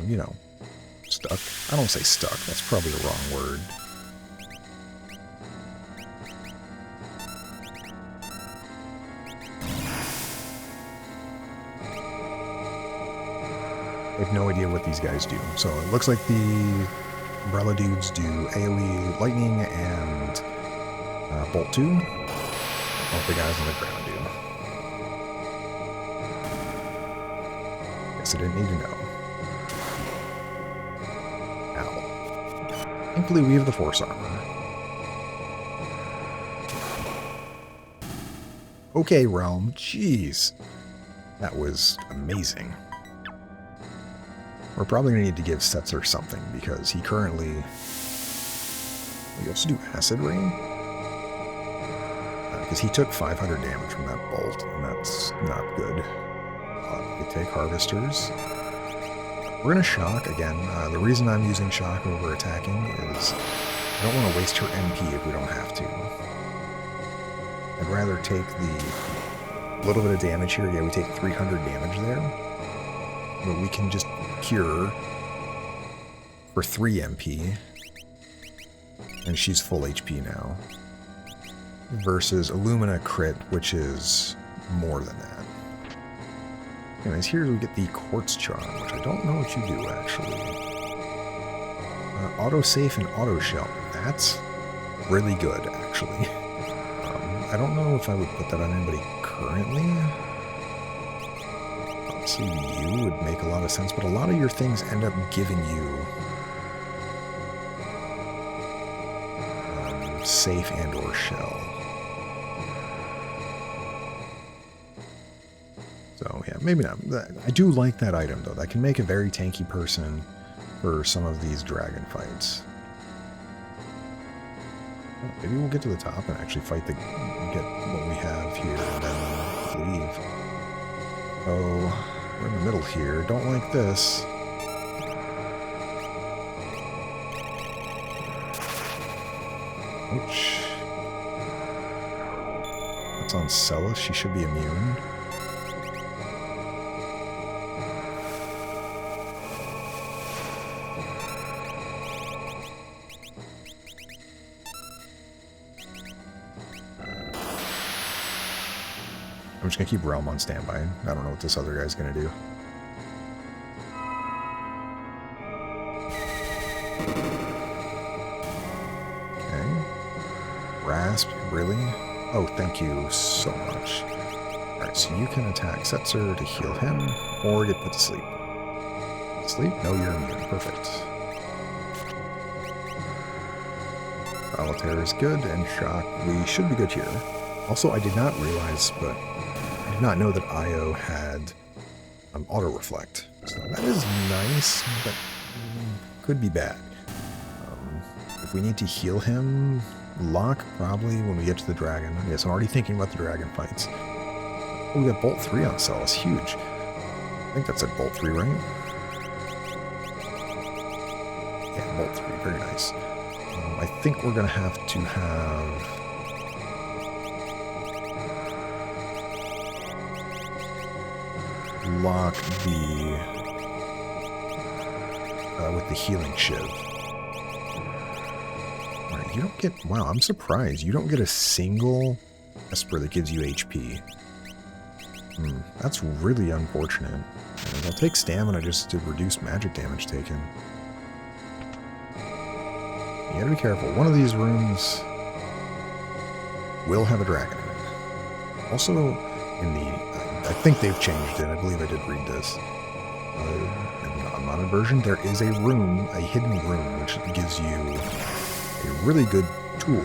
you know, stuck. I don't say stuck, that's probably the wrong word. I have no idea what these guys do. So it looks like the umbrella dudes do AoE lightning and bolt 2. What the guys on the ground do. Guess I didn't need to know. Ow. Thankfully we have the force armor. Okay, Realm. Jeez. That was amazing. We're probably going to need to give Setzer something, because he currently... We also do Acid Rain? Because he took 500 damage from that bolt, and that's not good. We take Harvesters. We're going to Shock again. The reason I'm using Shock over attacking is I don't want to waste her MP if we don't have to. I'd rather take the little bit of damage here. Yeah, we take 300 damage there. But we can just cure for 3 MP. And she's full HP now. Versus Illumina crit, which is more than that. Anyways, here we get the Quartz Charm, which I don't know what you do, actually. Auto-safe and auto-shell. That's really good, actually. I don't know if I would put that on anybody currently. Obviously, you would make a lot of sense, but a lot of your things end up giving you safe and or shell. So yeah, maybe not. I do like that item though. That can make a very tanky person for some of these dragon fights. Well, maybe we'll get to the top and actually fight get what we have here and then leave. Oh, we're in the middle here. Don't like this. Ouch. That's on Celis. She should be immune. I'm just going to keep Realm on standby. I don't know what this other guy's going to do. Okay. Rasp, really? Oh, thank you so much. Alright, so you can attack Setzer to heal him, or get put to sleep. Sleep? No, you're immune. Perfect. Solitaire is good, and Shock, we should be good here. Also, I did not realize, but I did not know that Io had auto-reflect. So that is nice, but could be bad. If we need to heal him, lock probably when we get to the dragon. Yes, I'm already thinking about the dragon fights. Oh, we got Bolt 3 on Celis. Huge. I think that's at Bolt 3, right? Yeah, Bolt 3. Very nice. I think we're going to have lock the with the healing shiv. Alright, you don't get... Wow, I'm surprised. You don't get a single Esper that gives you HP. That's really unfortunate. And I'll take stamina just to reduce magic damage taken. You gotta be careful. One of these rooms will have a dragon in it. Also, in the... I think they've changed it. I believe I did read this. In the non-modded version, there is a room, a hidden room, which gives you a really good tool.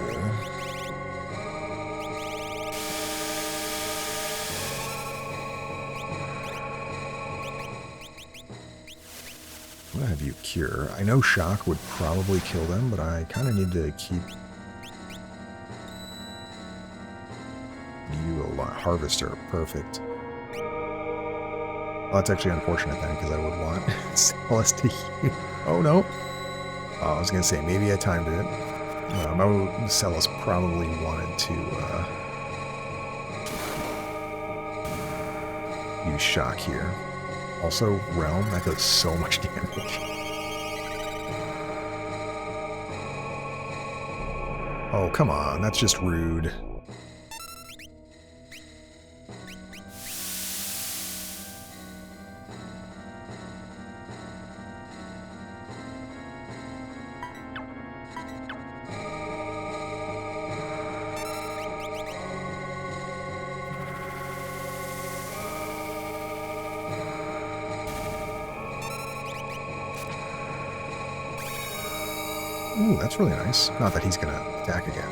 I'm gonna have you cure. I know Shock would probably kill them, but I kind of need to keep you alive. Harvester. Perfect. Well, that's actually unfortunate then, because I would want Celis to heal. Oh, no. I was going to say, maybe I timed it. Celis probably wanted to use Shock here. Also, Realm, that does so much damage. Oh, come on. That's just rude. Ooh, that's really nice. Not that he's going to attack again.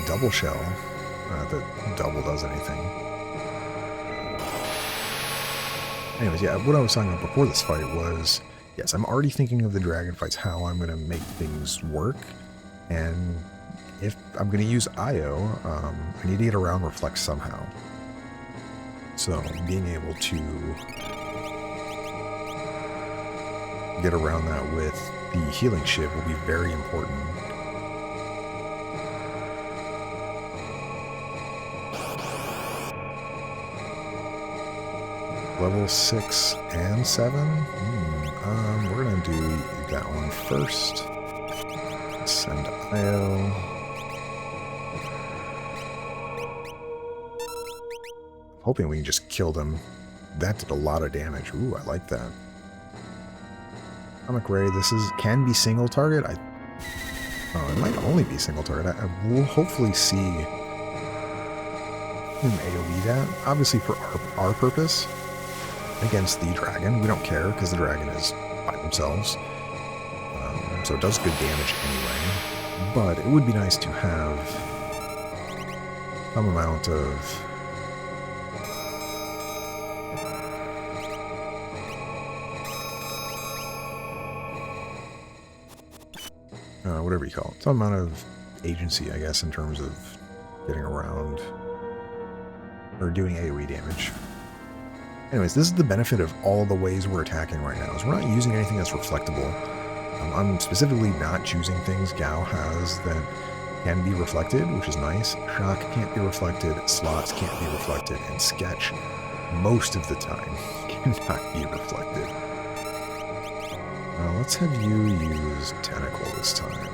Double shell. Not that double does anything. Anyways, yeah, what I was talking about before this fight was, yes, I'm already thinking of the dragon fights, how I'm going to make things work. And if I'm going to use IO, I need to get around Reflect somehow. So being able to get around that with the healing shiv will be very important. Level 6 and 7? We're going to do that one first. Send IO. Hoping we can just kill them. That did a lot of damage. Ooh, I like that. Atomic Ray, this can be single target. It might only be single target. I will hopefully see him AoE that. Obviously for our purpose. Against the dragon. We don't care because the dragon is by themselves. So it does good damage anyway. But it would be nice to have some amount of whatever you call it. Some amount of agency, I guess, in terms of getting around or doing AoE damage. Anyways, this is the benefit of all the ways we're attacking right now, is we're not using anything that's reflectable. I'm specifically not choosing things Gao has that can be reflected, which is nice. Shock can't be reflected, slots can't be reflected, and Sketch, most of the time, cannot be reflected. Let's have you use Tentacle this time.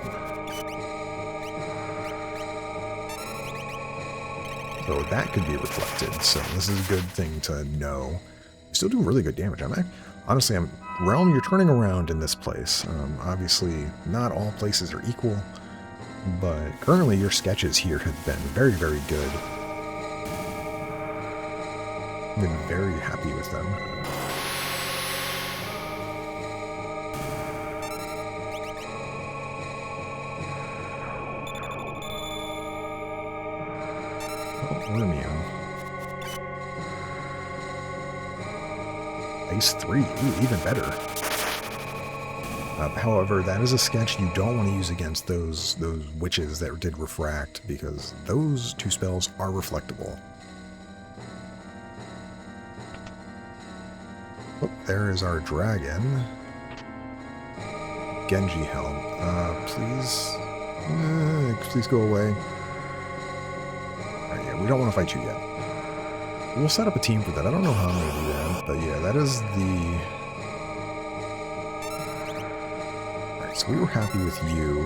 So that could be reflected, so this is a good thing to know. You still do really good damage. Honestly, Realm, you're turning around in this place. Obviously, not all places are equal, but currently your sketches here have been very, very good. I've been very happy with them. We're immune. Base 3, ooh, even better. However, that is a sketch you don't want to use against those witches that did refract, because those two spells are reflectable. Oh, there is our dragon. Genji helm. Please go away. We don't want to fight you yet. We'll set up a team for that. I don't know how I'm going to do that, but yeah, that is the... Alright, so we were happy with you.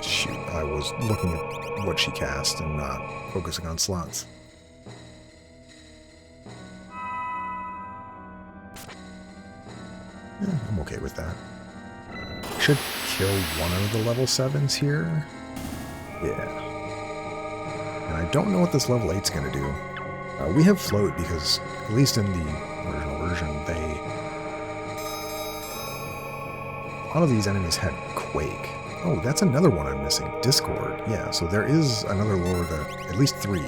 Shoot, I was looking at what she cast and not focusing on slots. Yeah, I'm okay with that. Should kill one of the level 7s here. Yeah. And I don't know what this level 8's going to do. We have float because, at least in the original version, a lot of these enemies had Quake. Oh, that's another one I'm missing. Discord. Yeah, so there is another lore that, at least 3.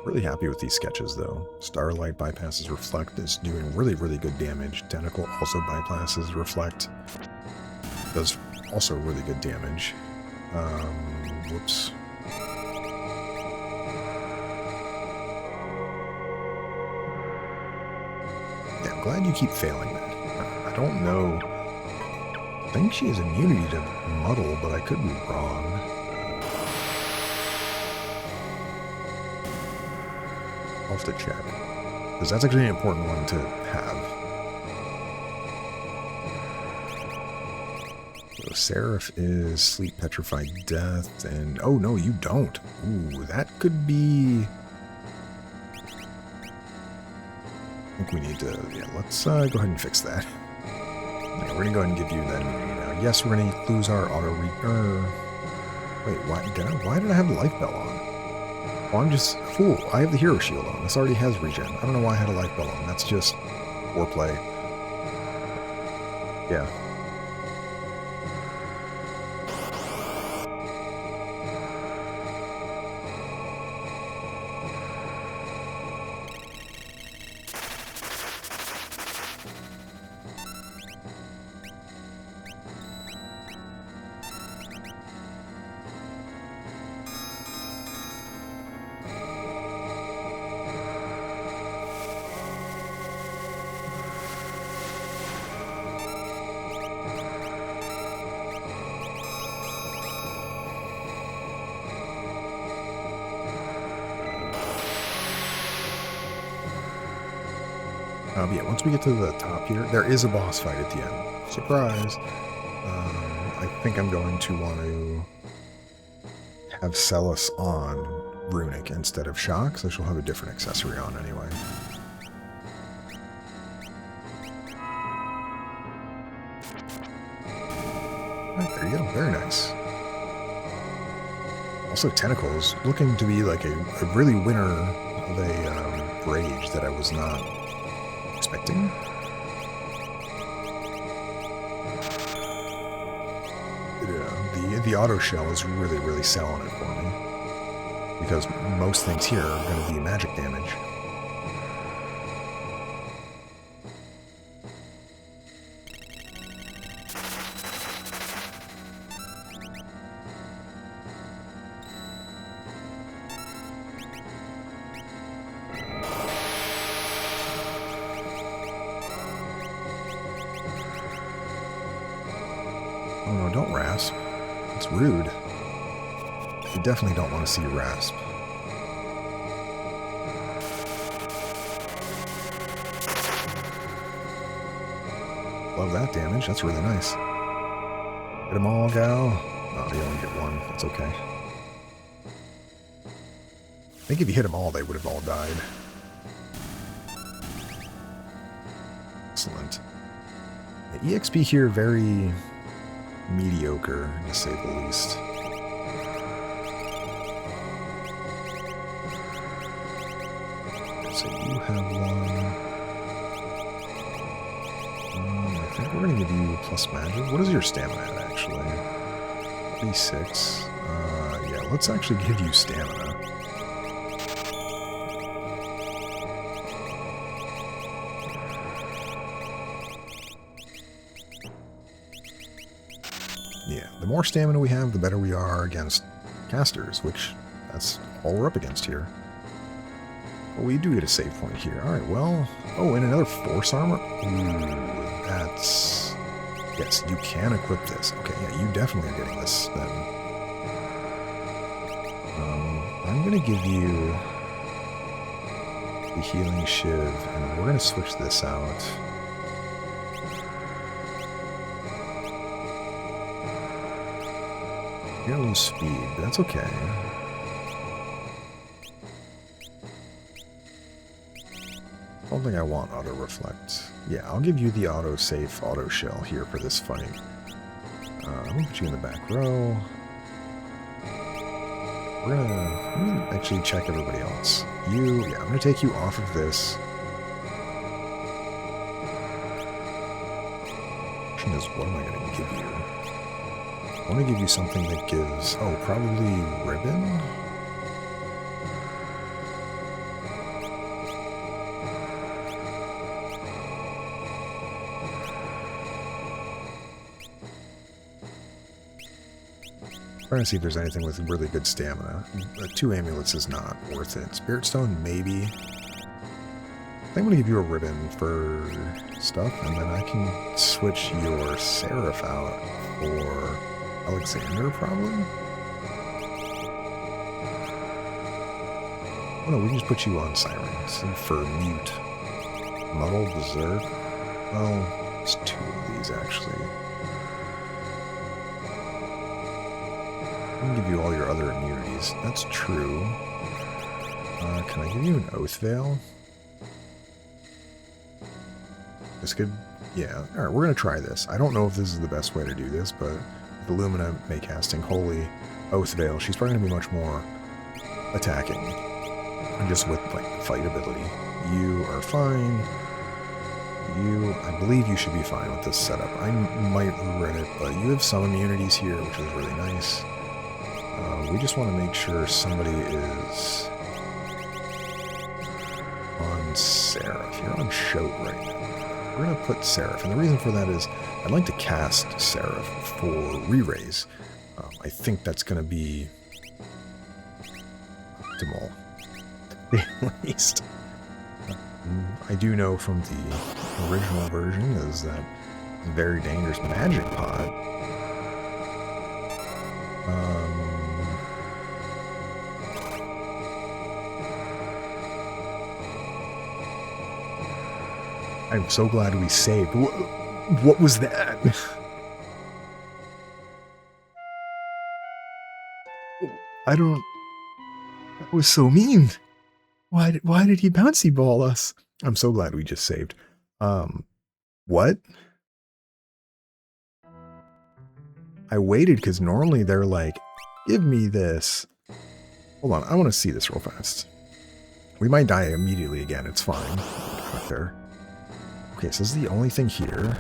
Really happy with these sketches, though. Starlight bypasses Reflect, is doing really, really good damage. Tentacle also bypasses Reflect. Does also really good damage. Whoops. Yeah, I'm glad you keep failing that. I don't know. I think she has immunity to Muddle, but I could be wrong. I'll have to check, because that's actually an important one to have. So Seraph is Sleep, Petrified Death, and oh no, you don't. Ooh, that could be... I think we need to, yeah, let's go ahead and fix that. Yeah, we're going to go ahead and give you that immunity now. Yes, we're going to lose our Wait, why did I have the life bell on? Oh, I'm just a fool. I have the hero shield on. This already has regen. I don't know why I had a life bell on. That's just foreplay. Yeah. Yeah, once we get to the top here, there is a boss fight at the end. Surprise! I think I'm going to want to have Celis on Runic instead of Shock, so she'll have a different accessory on anyway. Right, there you go. Very nice. Also, Tentacles, looking to be like a really winner of a rage that I was not expecting. The auto shell is really selling it for me, because most things here are going to be magic damage. Oh no, don't rasp. It's rude. You definitely don't want to see rasp. Love that damage. That's really nice. Get them all, gal. Oh, you only get one. That's okay. I think if you hit them all, they would have all died. Excellent. The EXP here, very mediocre, to say the least. So you have one. I think we're going to give you plus magic. What is your stamina at, actually? 36. Yeah, let's actually give you stamina. Yeah, the more stamina we have, the better we are against casters, which that's all we're up against here. Well, we do get a save point here. Alright, well... Oh, and another force armor? Ooh, that's... Yes, you can equip this. Okay, yeah, you definitely are getting this, then. I'm gonna give you the healing shiv, and we're gonna switch this out. You're gonna lose speed, but that's okay. I don't think I want auto reflect. Yeah, I'll give you the auto safe auto shell here for this fight. I'm gonna put you in the back row. Let me actually check everybody else. Yeah, I'm gonna take you off of this. Question is, what am I gonna give you? I want to give you something that gives... Oh, probably ribbon? Trying to see if there's anything with really good stamina. 2 amulets is not worth it. Spirit Stone, maybe. I think I'm going to give you a ribbon for stuff, and then I can switch your Seraph out for Alexander, probably? Oh no, we can just put you on Sirens for Mute. Muddle, Berserk. Well, it's 2 of these, actually. I can give you all your other immunities. That's true. Can I give you an Oath Veil? This could... Yeah. Alright, we're going to try this. I don't know if this is the best way to do this, but I the Lumina May casting Holy Oath Veil, she's probably going to be much more attacking. And just with, like, fight ability. You are fine. I believe you should be fine with this setup. I might regret it, but you have some immunities here, which is really nice. We just want to make sure somebody is on Seraph. You're on Shoat right now. We're going to put Seraph, and the reason for that is I'd like to cast Seraph for re-raise. I think that's going to be optimal, at least. I do know from the original version is that very dangerous magic pot. I'm so glad we saved. What was that? I don't... That was so mean. Why did he bouncy ball us? I'm so glad we just saved. What? I waited because normally they're like, give me this. Hold on, I want to see this real fast. We might die immediately again, it's fine. Right there. Okay, so this is the only thing here.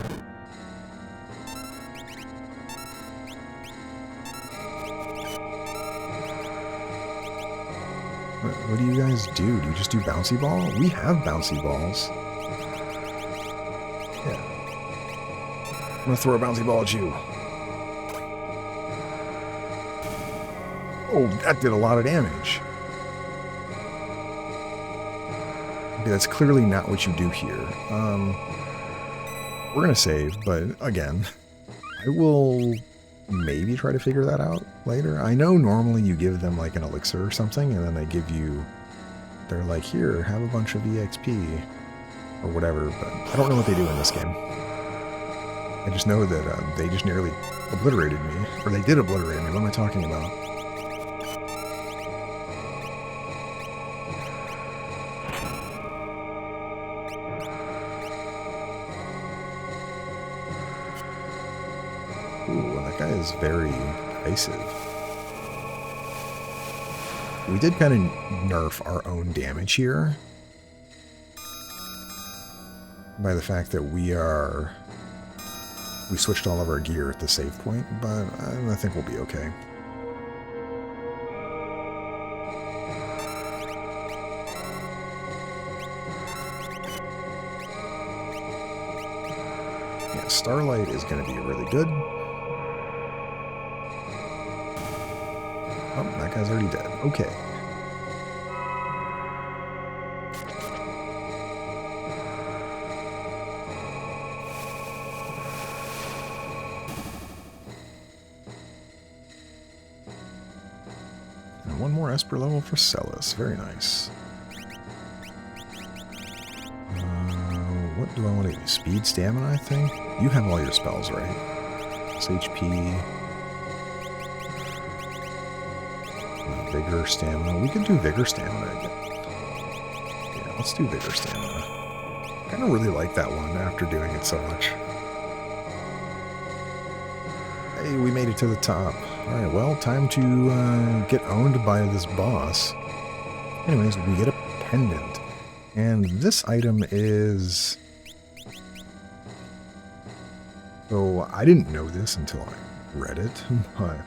What do you guys do? Do you just do bouncy ball? We have bouncy balls. Yeah. I'm gonna throw a bouncy ball at you. Oh, that did a lot of damage. Okay, that's clearly not what you do here. We're gonna save, but again, I will maybe try to figure that out later. I know normally you give them like an elixir or something, and then they give you, they're like, here, have a bunch of EXP or whatever, but I don't know what they do in this game. I just know that they just nearly obliterated me, or they did obliterate me. What am I talking about? Ooh, that guy is very evasive. We did kind of nerf our own damage here by the fact that we switched all of our gear at the save point, but I think we'll be okay. Yeah, Starlight is going to be really good. Oh, that guy's already dead. Okay. And one more Esper level for Celis. Very nice. What do I want to do? Speed, stamina, I think? You have all your spells, right? It's HP... Vigor, stamina. We could do Vigor, stamina again. Yeah, let's do Vigor, stamina. I kind of really like that one after doing it so much. Hey, we made it to the top. Alright, well, time to get owned by this boss. Anyways, we get a pendant. And this item is... So, I didn't know this until I read it, but...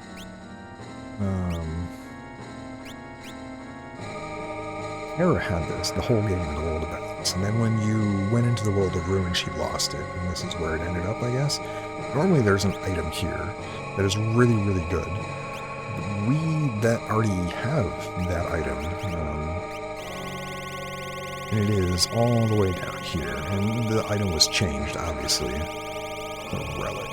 Terra had this the whole game in the World of Balance, and then when you went into the World of Ruin, she lost it, and this is where it ended up, I guess. Normally there's an item here that is really, really good. We that already have that item, and it is all the way down here, and the item was changed, obviously. A relic.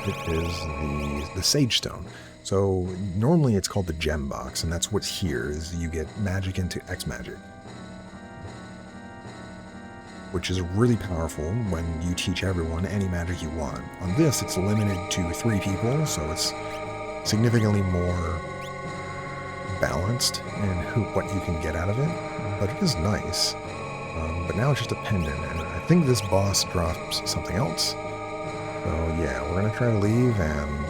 It is the Sage Stone. So normally it's called the Gem Box, and that's what's here, is you get magic into X magic. Which is really powerful when you teach everyone any magic you want. On this, it's limited to 3 people, so it's significantly more balanced in what you can get out of it, but it is nice. But now it's just a pendant, and I think this boss drops something else. So yeah, we're gonna try to leave, and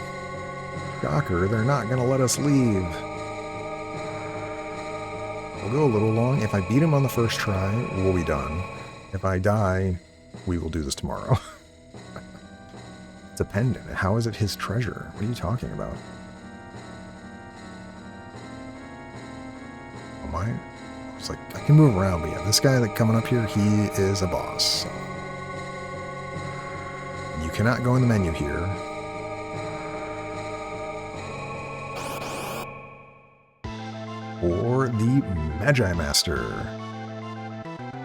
shocker, they're not gonna let us leave. We'll go a little long. If I beat him on the first try, we'll be done. If I die, we will do this tomorrow. Dependent. How is it his treasure? What are you talking about? Am I? It's like, I can move around, but yeah, this guy that coming up here, he is a boss. So. You cannot go in the menu here. Or the Magi Master.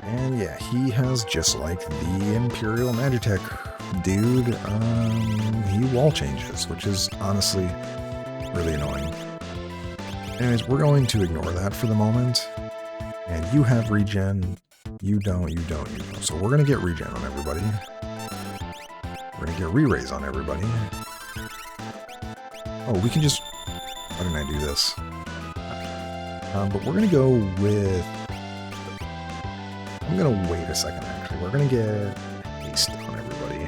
And yeah, he has just like the Imperial Magitech dude, he wall changes, which is honestly really annoying. Anyways, we're going to ignore that for the moment. And you have regen, you don't. So we're going to get regen on everybody. We're going to get re-raise on everybody. Oh, we can just... Why didn't I do this? But we're going to go with... I'm going to wait a second, actually. We're going to get haste on everybody.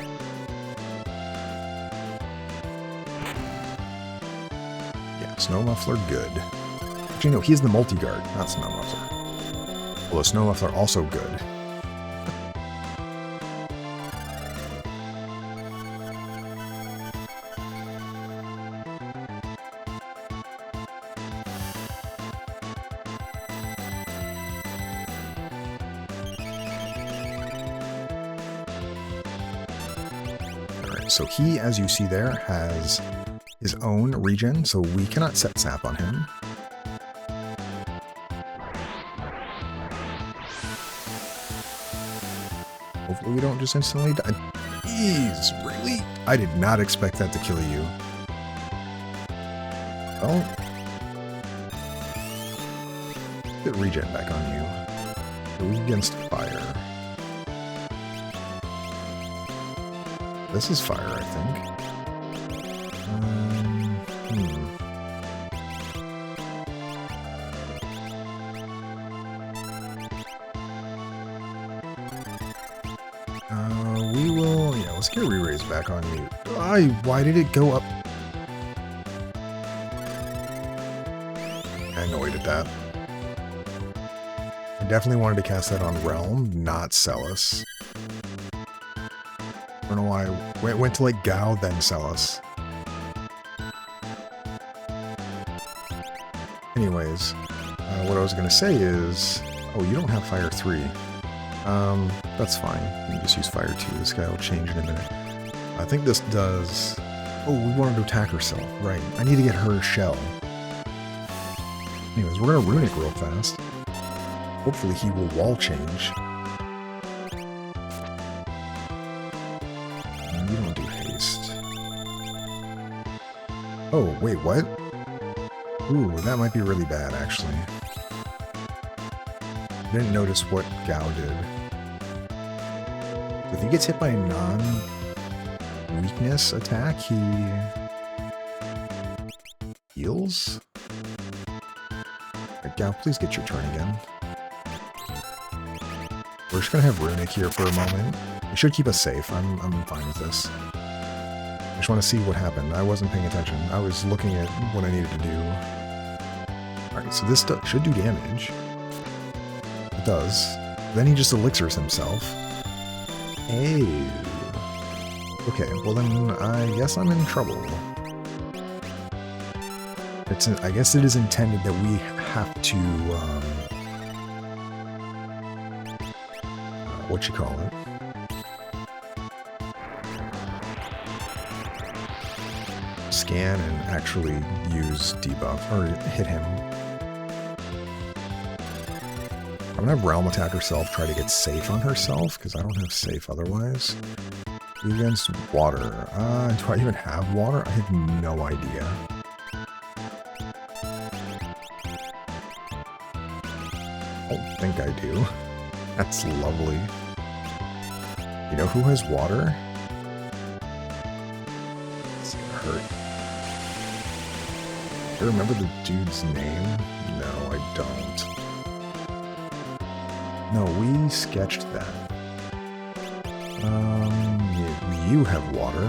Yeah, Snow Muffler, good. Actually, no, he's the multi-guard, not Snow Muffler. Although Snow Muffler also good. So he, as you see there, has his own regen, so we cannot set sap on him. Hopefully we don't just instantly die. Jeez, really? I did not expect that to kill you. Oh. Get regen back on you. Weak against fire. This is fire, I think. We will... Yeah, let's get re-raise back on you. Why did it go up? I'm annoyed at that. I definitely wanted to cast that on Realm, not Celis. I don't know why I went to like Gao, then Celis. Anyways, what I was going to say is... Oh, you don't have Fire 3. That's fine. You can just use Fire 2. This guy will change in a minute. I think this does... Oh, we wanted to attack herself. Right. I need to get her shell. Anyways, we're going to Runic real fast. Hopefully he will wall change. You don't do haste. Oh, wait, what? Ooh, that might be really bad, actually. I didn't notice what Gao did. If he gets hit by a non-weakness attack, he heals? Right, Gao, please get your turn again. We're just gonna have Runic here for a moment. It should keep us safe. I'm fine with this. I just want to see what happened. I wasn't paying attention. I was looking at what I needed to do. Alright, so this should do damage. It does. Then he just elixirs himself. Hey. Okay, well then I guess I'm in trouble. I guess it is intended that we have to, what you call it? Scan and actually use debuff, or hit him. I'm gonna have Realm attack herself, try to get safe on herself, because I don't have safe otherwise. Against water. Do I even have water? I have no idea. I don't think I do. That's lovely. You know who has water? It's gonna hurt. Do you remember the dude's name? No, I don't. No, we sketched that. Yeah. you have water.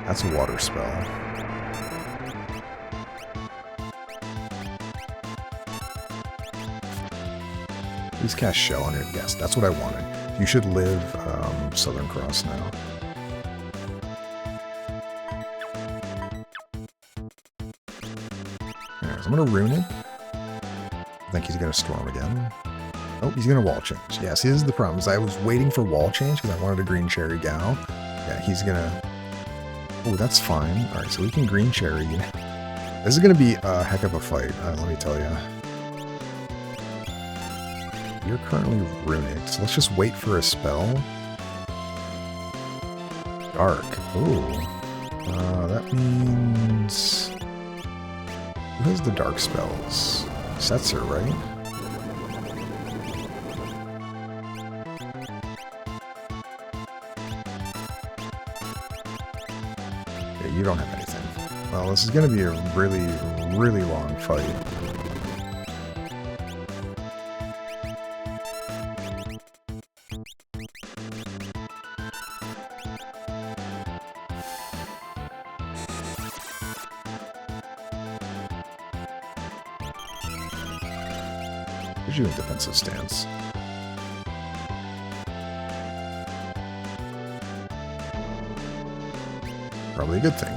That's a water spell. Please cast Shell on your... Yes, that's what I wanted. You should live Southern Cross now. Alright, so I'm going to Rune it. I think he's going to Storm again. Oh, he's going to Wall Change. Yes, this is the problem. I was waiting for Wall Change because I wanted a Green Cherry Gal. Yeah, he's going to... Oh, that's fine. Alright, so we can Green Cherry. This is going to be a heck of a fight, let me tell you. You're currently Runic, so let's just wait for a spell. Dark. Ooh. That means... Who has the dark spells? Setzer, right? Yeah, you don't have anything. Well, this is going to be a really, really long fight. You in defensive stance. Probably a good thing.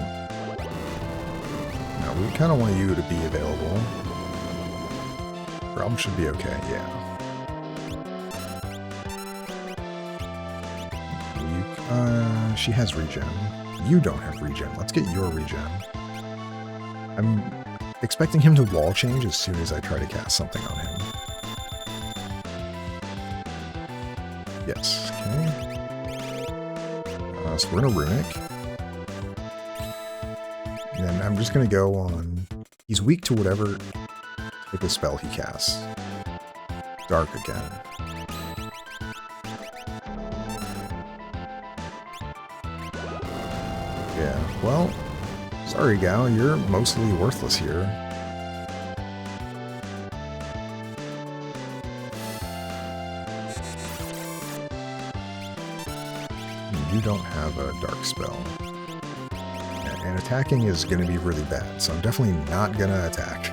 Now, we kind of want you to be available. Realm should be okay, yeah. She has regen. You don't have regen. Let's get your regen. I'm expecting him to wall change as soon as I try to cast something on him. Yes, okay. So we're going to Runic. And then I'm just going to go on... He's weak to whatever type of spell he casts. Dark again. Yeah, well, sorry, Gal, you're mostly worthless here. You don't have a dark spell. And attacking is going to be really bad, so I'm definitely not going to attack.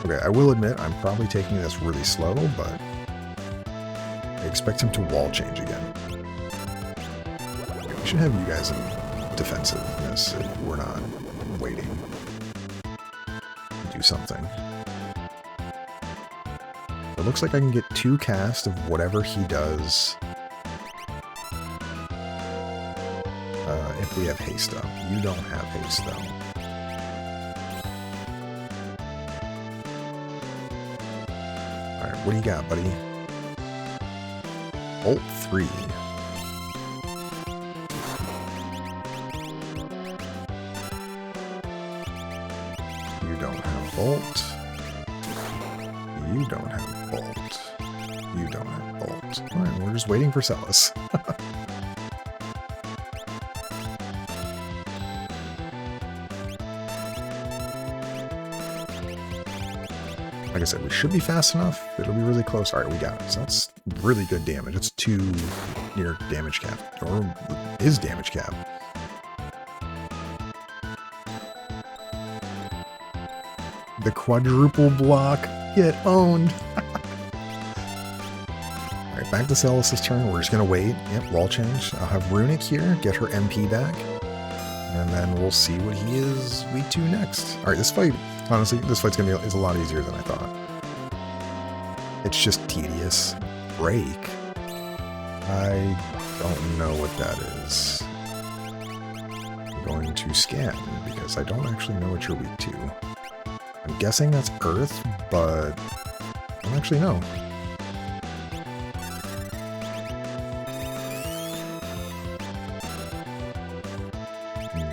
Okay, I will admit I'm probably taking this really slow, but I expect him to wall change again. Okay, we should have you guys in defensiveness if we're not waiting. Do something. It looks like I can get 2 casts of whatever he does if we have haste up. You don't have haste though. Alright, what do you got, buddy? Bolt 3. You don't have Bolt. You don't have Bolt. You don't have Bolt. Alright, we're just waiting for Celis. Like I said, we should be fast enough. It'll be really close. Alright, we got it. So that's really good damage. It's 2 near damage cap. Or his damage cap. The quadruple block. Get owned. Alright, back to Celis' turn. We're just going to wait. Yep, wall change. I'll have Runic here. Get her MP back. And then we'll see what he is weak to next. Alright, this fight, honestly, this fight's going to be a lot easier than I thought. It's just tedious. Break. I don't know what that is. I'm going to scan because I don't actually know what you're weak to. I'm guessing that's Earth, but I don't actually know.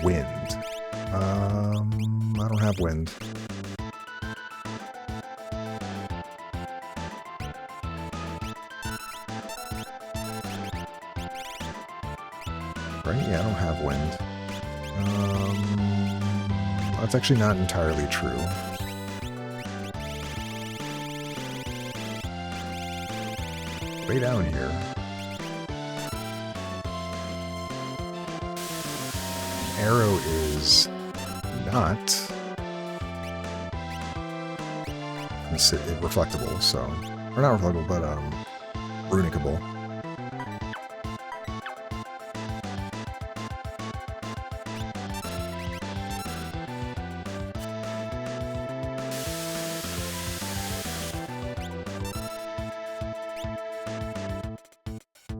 Wind. I don't have wind. Right? Yeah, I don't have wind. That's actually not entirely true. Way down here. Arrow is not reflectable, so, or not reflectable, but runicable.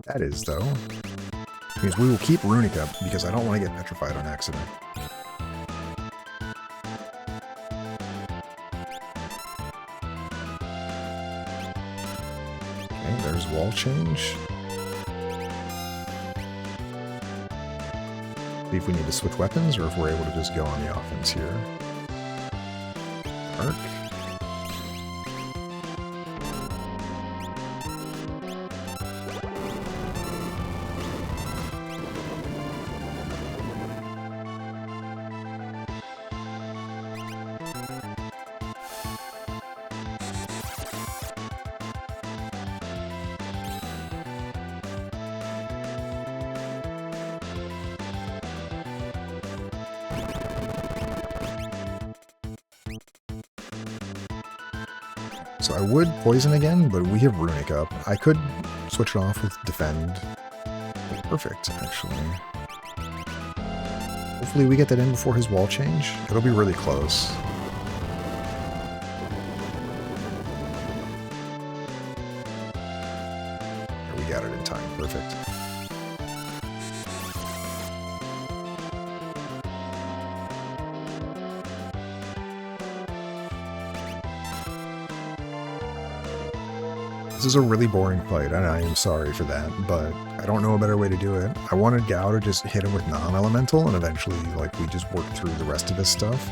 That is, though. Because we will keep Runic up, because I don't want to get petrified on accident. Okay, there's wall change. See if we need to switch weapons, or if we're able to just go on the offense here. Arc. So I would poison again, but we have Runic up. I could switch it off with defend. Perfect, actually. Hopefully we get that in before his wall change. It'll be really close. We got it in time. Perfect. This is a really boring fight, and I am sorry for that, but I don't know a better way to do it. I wanted Gao to just hit him with non-elemental, and eventually, like, we just work through the rest of his stuff.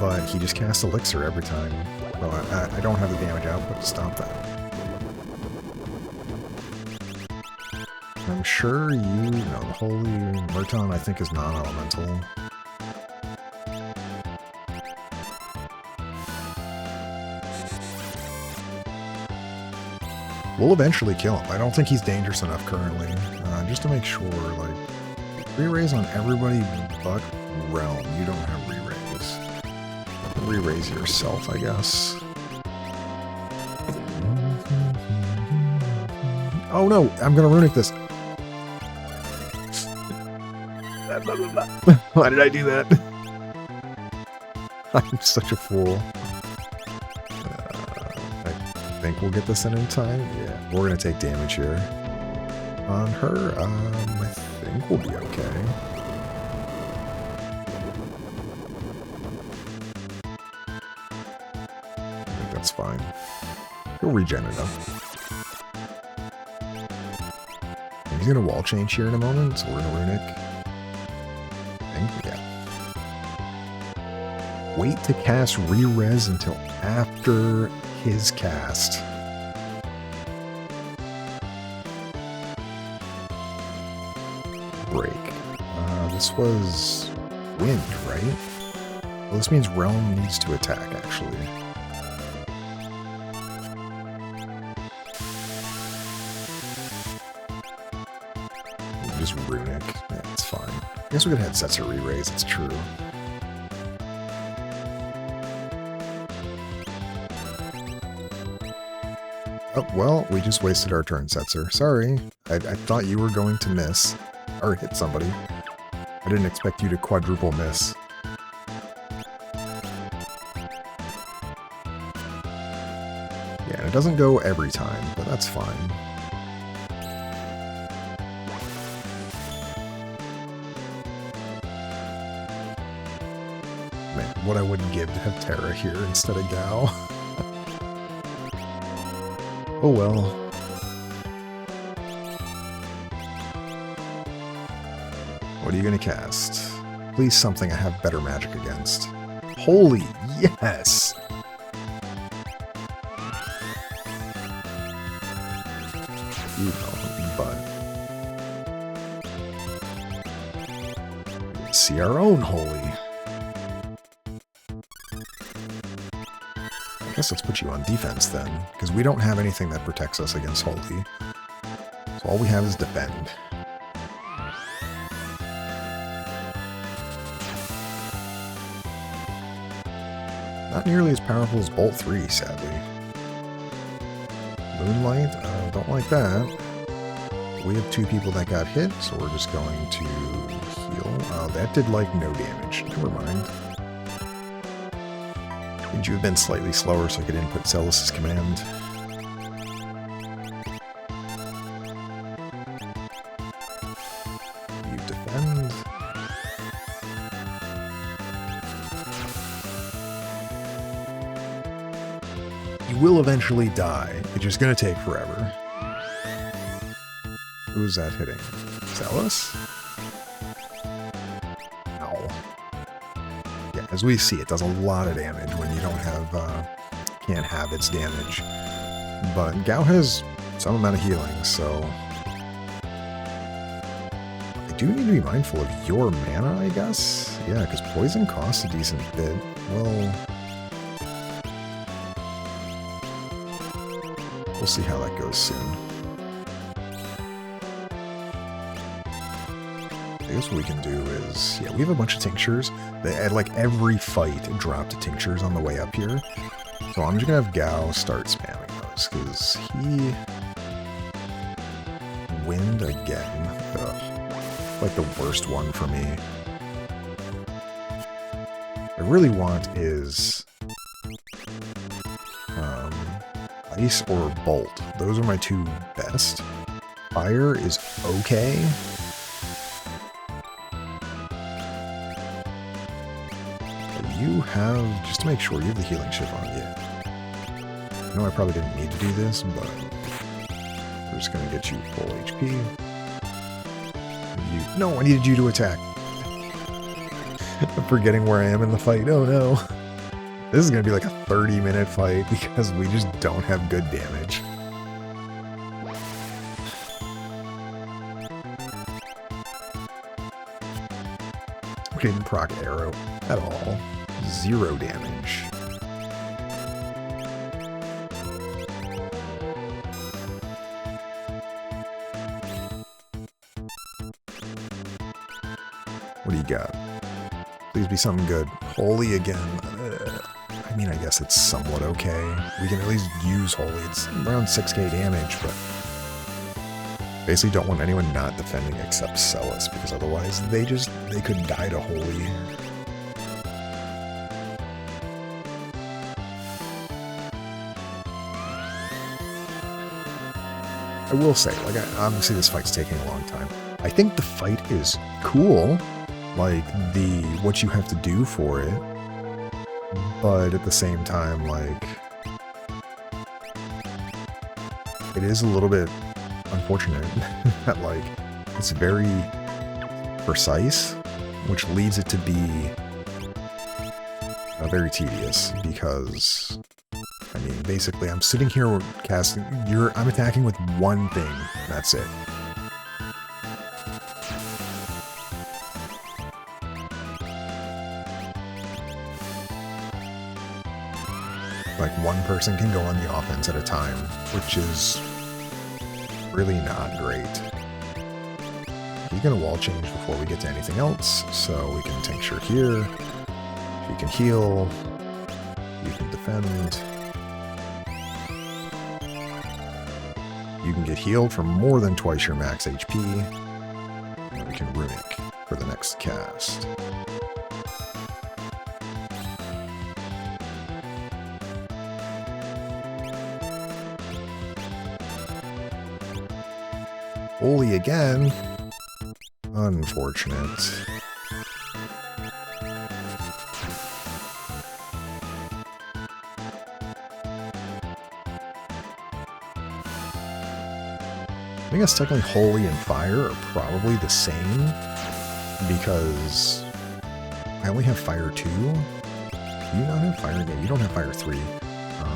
But he just casts Elixir every time, so I don't have the damage output to stop that. I'm sure you know, the Holy Murton, I think, is non-elemental. We'll eventually kill him. I don't think he's dangerous enough currently. Just to make sure, like, re-raise on everybody but Realm. You don't have re-raise. Re-raise yourself, I guess. Oh no, I'm gonna Runic this. Why did I do that? I'm such a fool. I think we'll get this in time. Yeah, we're gonna take damage here. On her, I think we'll be okay. I think that's fine. He'll regen it up. He's gonna wall change here in a moment, so we're gonna Runic. I think, yeah. Wait to cast re-res until after his cast. Break. This was wind, right? Well, this means Realm needs to attack, actually. Just Runic. Yeah, it's fine. I guess we could have had Setzer re-raise, it's true. Oh, well, we just wasted our turn, Setzer. Sorry. I thought you were going to miss. Or hit somebody. I didn't expect you to quadruple miss. Yeah, and it doesn't go every time, but that's fine. Man, what I wouldn't give to have Terra here instead of Gao. Oh well. What are you gonna cast? Please something I have better magic against. Holy yes! You know, but see our own holy. I guess let's put you on defense then, because we don't have anything that protects us against holy. So all we have is defend. Not nearly as powerful as Bolt 3, sadly. Moonlight? Don't like that. We have 2 people that got hit, so we're just going to heal. That did, like, no damage. Never mind. Would you have been slightly slower so I could input Celus's command? You defend. You will eventually die. It's just going to take forever. Who's that hitting? Celus? No. Yeah, as we see, it does a lot of damage when you don't have, can't have its damage. But Gao has some amount of healing, so I do need to be mindful of your mana, I guess? Yeah, because poison costs a decent bit. Well, we'll see how that goes soon. I guess what we can do is, yeah, we have a bunch of tinctures. At like every fight dropped tinctures on the way up here. So I'm just gonna have Gao start spamming those, because he... Wind again. Ugh. Like the worst one for me. What I really want is... Ice or Bolt. Those are my 2 best. Fire is okay. You have, just to make sure, you have the healing shift on you. I know I probably didn't need to do this, but we're just gonna get you full HP. No, I needed you to attack. I'm forgetting where I am in the fight. Oh no. This is gonna be like a 30-minute fight because we just don't have good damage. We didn't proc arrow at all. 0 damage. What do you got? Please be something good. Holy again. I mean, I guess it's somewhat okay. We can at least use Holy. It's around 6k damage, but basically don't want anyone not defending except Celus, because otherwise they could die to Holy. I will say, like, obviously this fight's taking a long time. I think the fight is cool, like, what you have to do for it, but at the same time, like, it is a little bit unfortunate that, like, it's very precise, which leads it to be very tedious, because... I mean, basically, I'm sitting here casting... I'm attacking with one thing. That's it. Like, one person can go on the offense at a time, which is really not great. He's gonna wall change before we get to anything else, so we can tincture here. You can heal. You can defend. You can get healed for more than twice your max HP. And we can Runic for the next cast. Holy again. Unfortunate. I guess technically Holy and Fire are probably the same, because I only have Fire 2. Do you not have Fire? Yeah, you don't have Fire 3.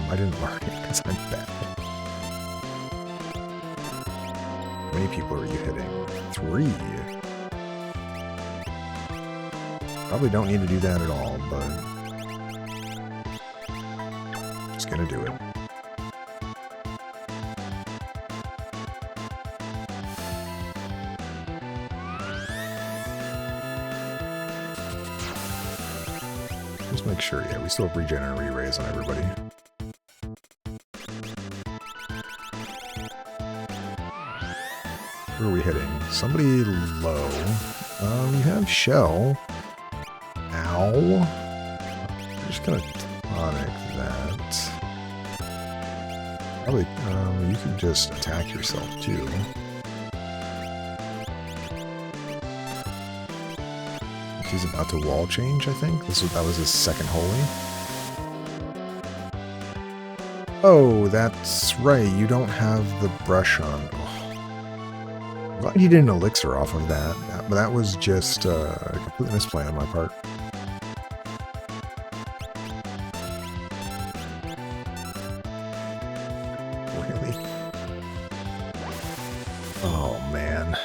I didn't learn it because I'm bad. How many people are you hitting? 3. Probably don't need to do that at all, but just gonna do it. Just make sure, yeah, we still have regen and re-raise on everybody. Where are we hitting? Somebody low. You have Shell. Ow. I'm just gonna tonic that. Probably, you can just attack yourself too. He's about to wall change, I think. That was his second holy. Oh, that's right. You don't have the brush on. Oh. I'm glad he did an elixir off of that. But that was just a complete misplay on my part. Really? Oh, man.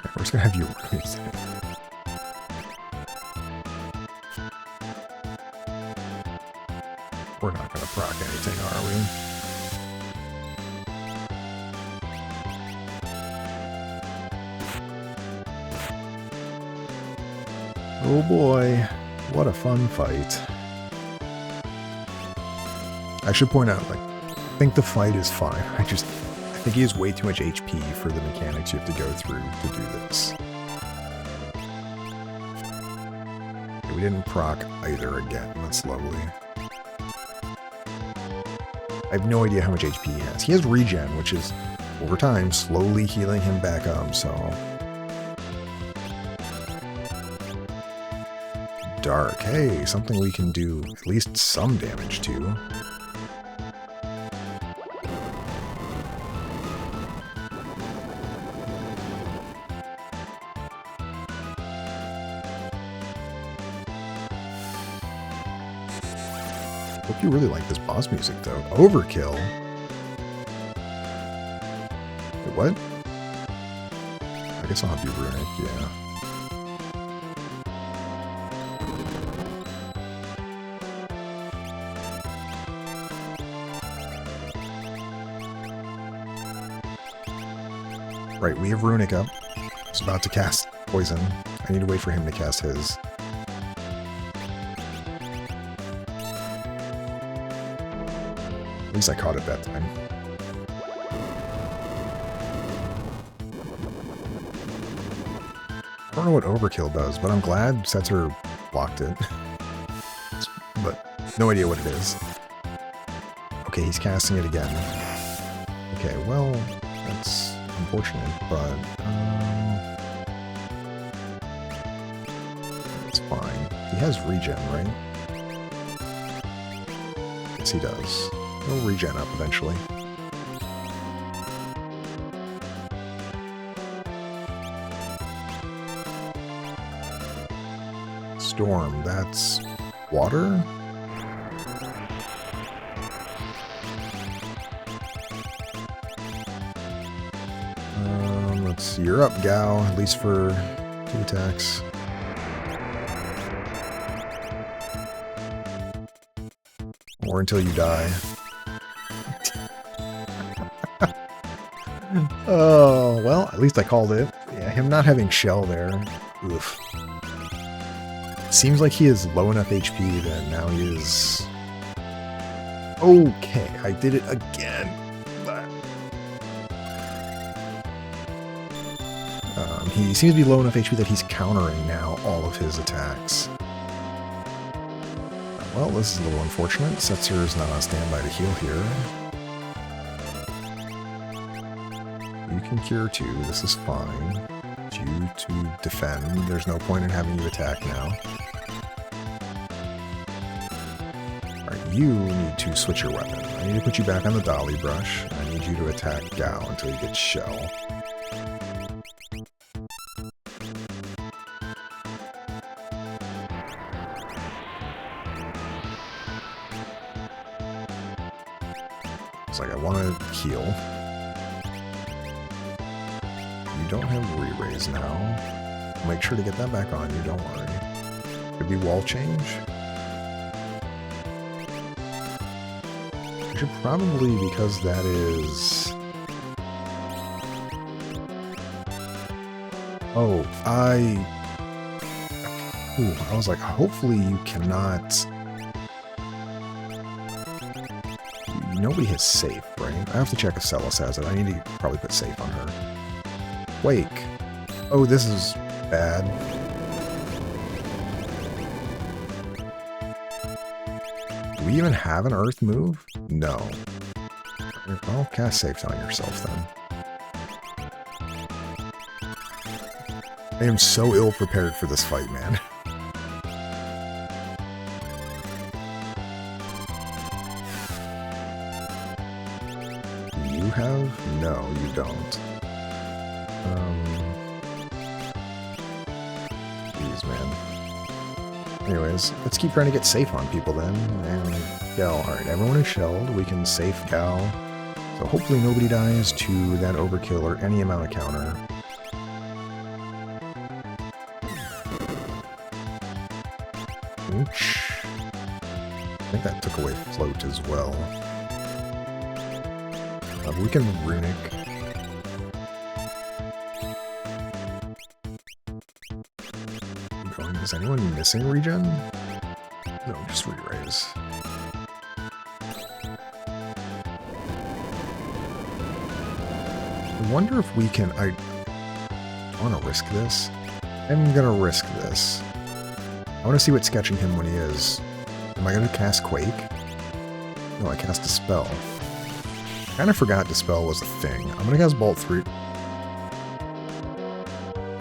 We're just gonna have you raise it. We're not gonna proc anything, are we? Oh boy, what a fun fight. I should point out, like, I think the fight is fine. I think he has way too much HP for the mechanics you have to go through to do this. Okay, we didn't proc either again. That's lovely. I have no idea how much HP he has. He has regen, which is, over time, slowly healing him back up, so... Dark. Hey, something we can do at least some damage to. Hope you really like this boss music, though. Overkill? Wait, what? I guess I'll have you Runic, yeah. Right, we have Runic up. He's about to cast Poison. I need to wait for him to cast his. At least I caught it that time. I don't know what Overkill does, but I'm glad Setzer blocked it. But no idea what it is. Okay, he's casting it again. Okay, well, that's unfortunate, but it's fine. He has regen, right? Yes, he does. He'll regen up eventually. Storm, that's water? Let's see, you're up, Gao, at least for 2 attacks. Or until you die. Oh, well, at least I called it. Yeah, him not having Shell there. Oof. Seems like he is low enough HP that now he is... Okay, I did it again. He seems to be low enough HP that he's countering now all of his attacks. Well, this is a little unfortunate. Setzer is not on standby to heal here. You can cure too. This is fine. You to defend. There's no point in having you attack now. Alright, you need to switch your weapon. I need to put you back on the dolly brush. I need you to attack Gao until you get Shell. It's like I want to heal. You don't have re-raise now. Make sure to get that back on you, don't worry. Could be wall change. I should probably, because that is... Oh, I was like, hopefully you cannot... Nobody has safe, right? I have to check if Celis has it. I need to probably put safe on her. Wake. Oh, this is bad. Do we even have an earth move? No. Well, cast safe on yourself then. I am so ill prepared for this fight, man. You have? No, you don't. Jeez, man. Anyways, let's keep trying to get safe on people then. And Gal, alright, everyone is shelled. We can safe Gal. So hopefully nobody dies to that overkill or any amount of counter. Ooch. I think that took away float as well. We can Runic. Is anyone missing regen? No, just re-raise. I wonder if we can... I want to risk this. I'm going to risk this. I want to see what's sketching him when he is. Am I going to cast Quake? No, I cast Dispel. Kind of forgot Dispel was a thing. I'm going to cast Bolt 3.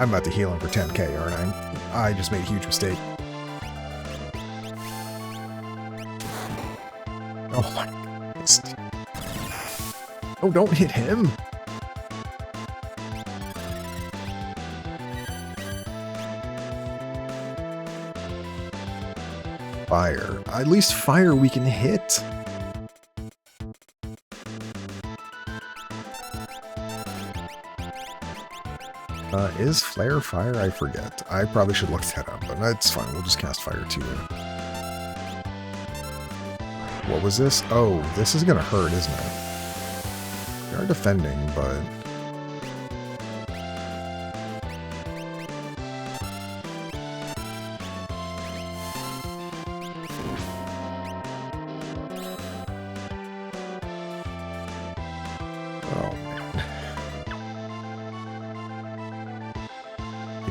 I'm about to heal him for 10k, aren't I? I just made a huge mistake. Oh my God. Oh, don't hit him! Fire. At least fire we can hit. Is Flare fire? I forget. I probably should look that up, but that's fine. We'll just cast fire too. What was this? Oh, this is gonna hurt, isn't it? We are defending, but...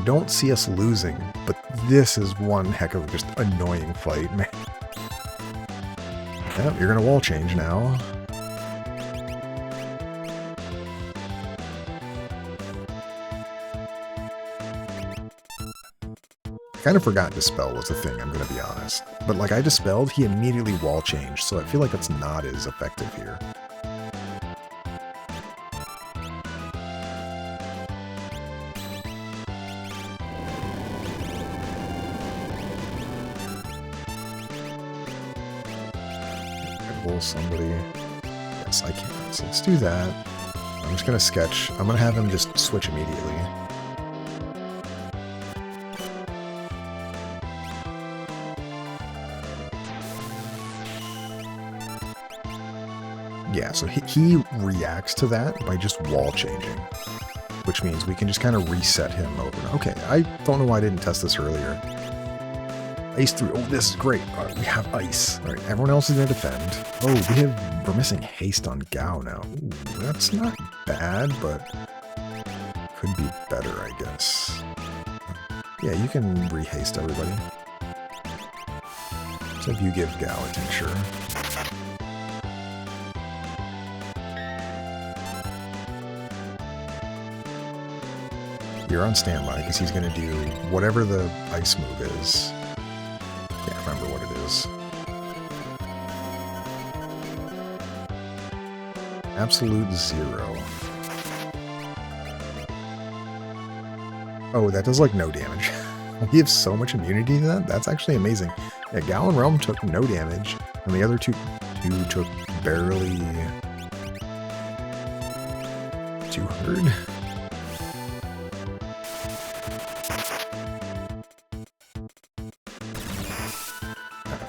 don't see us losing, but this is one heck of a just annoying fight, man. Yep, you're gonna wall change now. I kind of forgot Dispel was a thing, I'm gonna be honest. But like I Dispelled, he immediately wall changed, so I feel like it's not as effective here. Somebody. Yes, I can. So let's do that. I'm just going to sketch. I'm going to have him just switch immediately. Yeah, so he reacts to that by just wall changing, which means we can just kind of reset him over. Okay, I don't know why I didn't test this earlier. Ice through. Oh, this is great. All right, we have ice. All right, everyone else is going to defend. Oh, we're missing haste on Gao now. Ooh, that's not bad, but could be better, I guess. Yeah, you can rehaste everybody. So if you give Gao a tincture. You're on standby because he's going to do whatever the ice move is. Can't remember what it is. Absolute 0. Oh, that does like no damage. We have so much immunity to that? That's actually amazing. Yeah, Gao and Realm took no damage, and the other two took barely 200.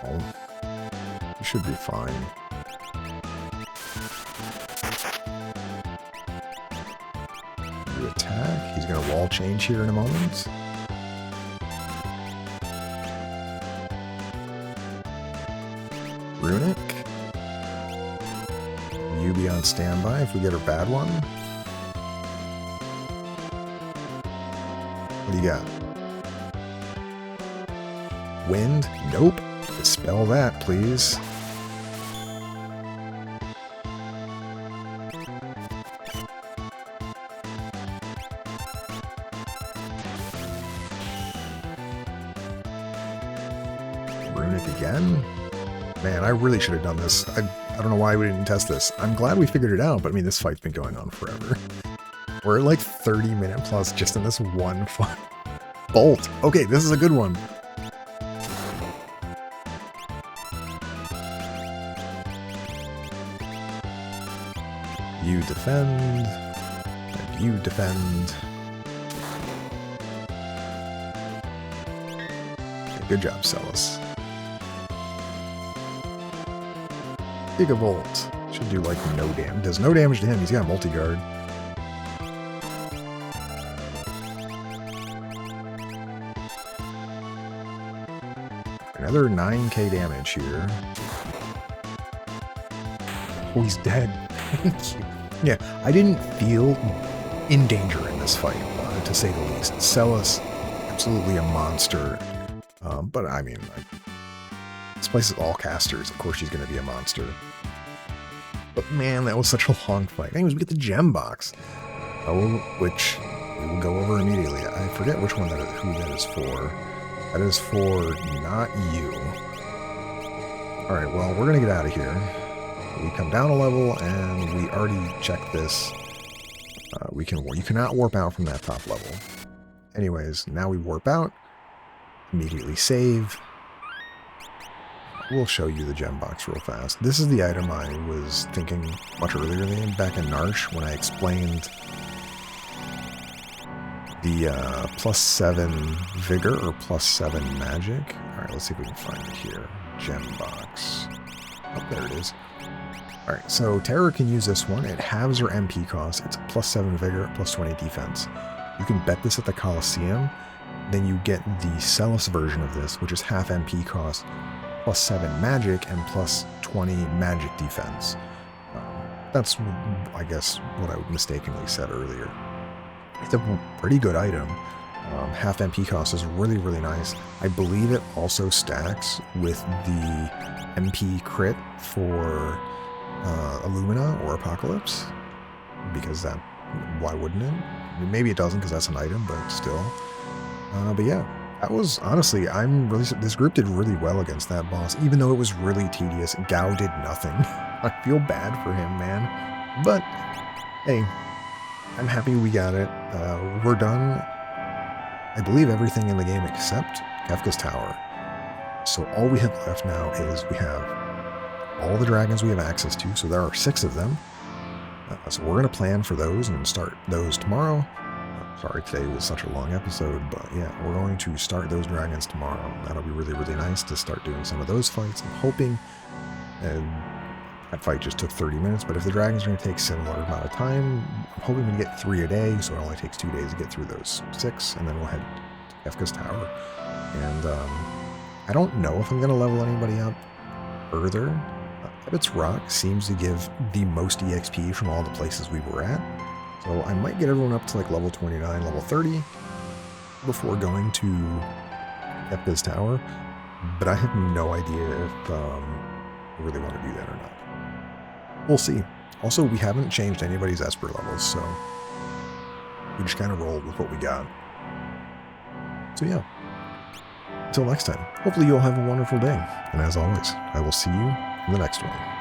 Oh, you should be fine. You attack. He's going to wall change here in a moment. Runic. You be on standby if we get a bad one. What do you got? Wind? Nope. Dispel that, please. Runic again? Man, I really should have done this. I don't know why we didn't test this. I'm glad we figured it out, but I mean, this fight's been going on forever. We're at like 30-minute plus just in this one fight. Bolt. Okay, this is a good one. You defend. And you defend. Okay, good job, Celis. Gigavolt. Should do like no damage. Does no damage to him. He's got multi-guard. Another 9k damage here. Oh, he's dead. Thank you. Yeah, I didn't feel in danger in this fight, to say the least. Celis, absolutely a monster. But I mean, like, this place is all casters. Of course she's going to be a monster. But man, that was such a long fight. Anyways, we get the gem box, which we will go over immediately. I forget which one who that is for. That is for not you. Alright, well, we're going to get out of here. We come down a level, and we already checked this. You cannot warp out from that top level. Anyways, now we warp out. Immediately save. We'll show you the gem box real fast. This is the item I was thinking much earlier back in Narsh when I explained the +7 vigor or +7 magic. Alright, let's see if we can find it here. Gem box. Oh, there it is. Alright, so Terror can use this one. It halves her MP cost. It's +7 vigor, +20 defense. You can bet this at the Coliseum. Then you get the Celis version of this, which is half MP cost, +7 magic, and +20 magic defense. That's, I guess, what I mistakenly said earlier. It's a pretty good item. Half MP cost is really, really nice. I believe it also stacks with the MP crit for Illumina or Apocalypse, because that, why wouldn't it? I mean, maybe it doesn't because that's an item, but still. But yeah, that was, honestly, this group did really well against that boss, even though it was really tedious. Gao did nothing. I feel bad for him, man. But, hey, I'm happy we got it. We're done, I believe, everything in the game except Kefka's Tower. So all we have left now is we have all the dragons we have access to, so there are 6 of them. So we're going to plan for those and start those tomorrow. Sorry, today was such a long episode, but yeah, we're going to start those dragons tomorrow. That'll be really, really nice to start doing some of those fights. I'm hoping, and that fight just took 30 minutes, but if the dragons are going to take a similar amount of time, I'm hoping to get 3 a day, so it only takes 2 days to get through those 6, and then we'll head to Kefka's Tower. And I don't know if I'm going to level anybody up further. Ebbets Rock seems to give the most EXP from all the places we were at. So I might get everyone up to like level 29, level 30 before going to Kefka's Tower. But I have no idea if I really want to do that or not. We'll see. Also, we haven't changed anybody's Esper levels, so we just kind of rolled with what we got. So yeah. Until next time, hopefully you'll have a wonderful day. And as always, I will see you in the next one.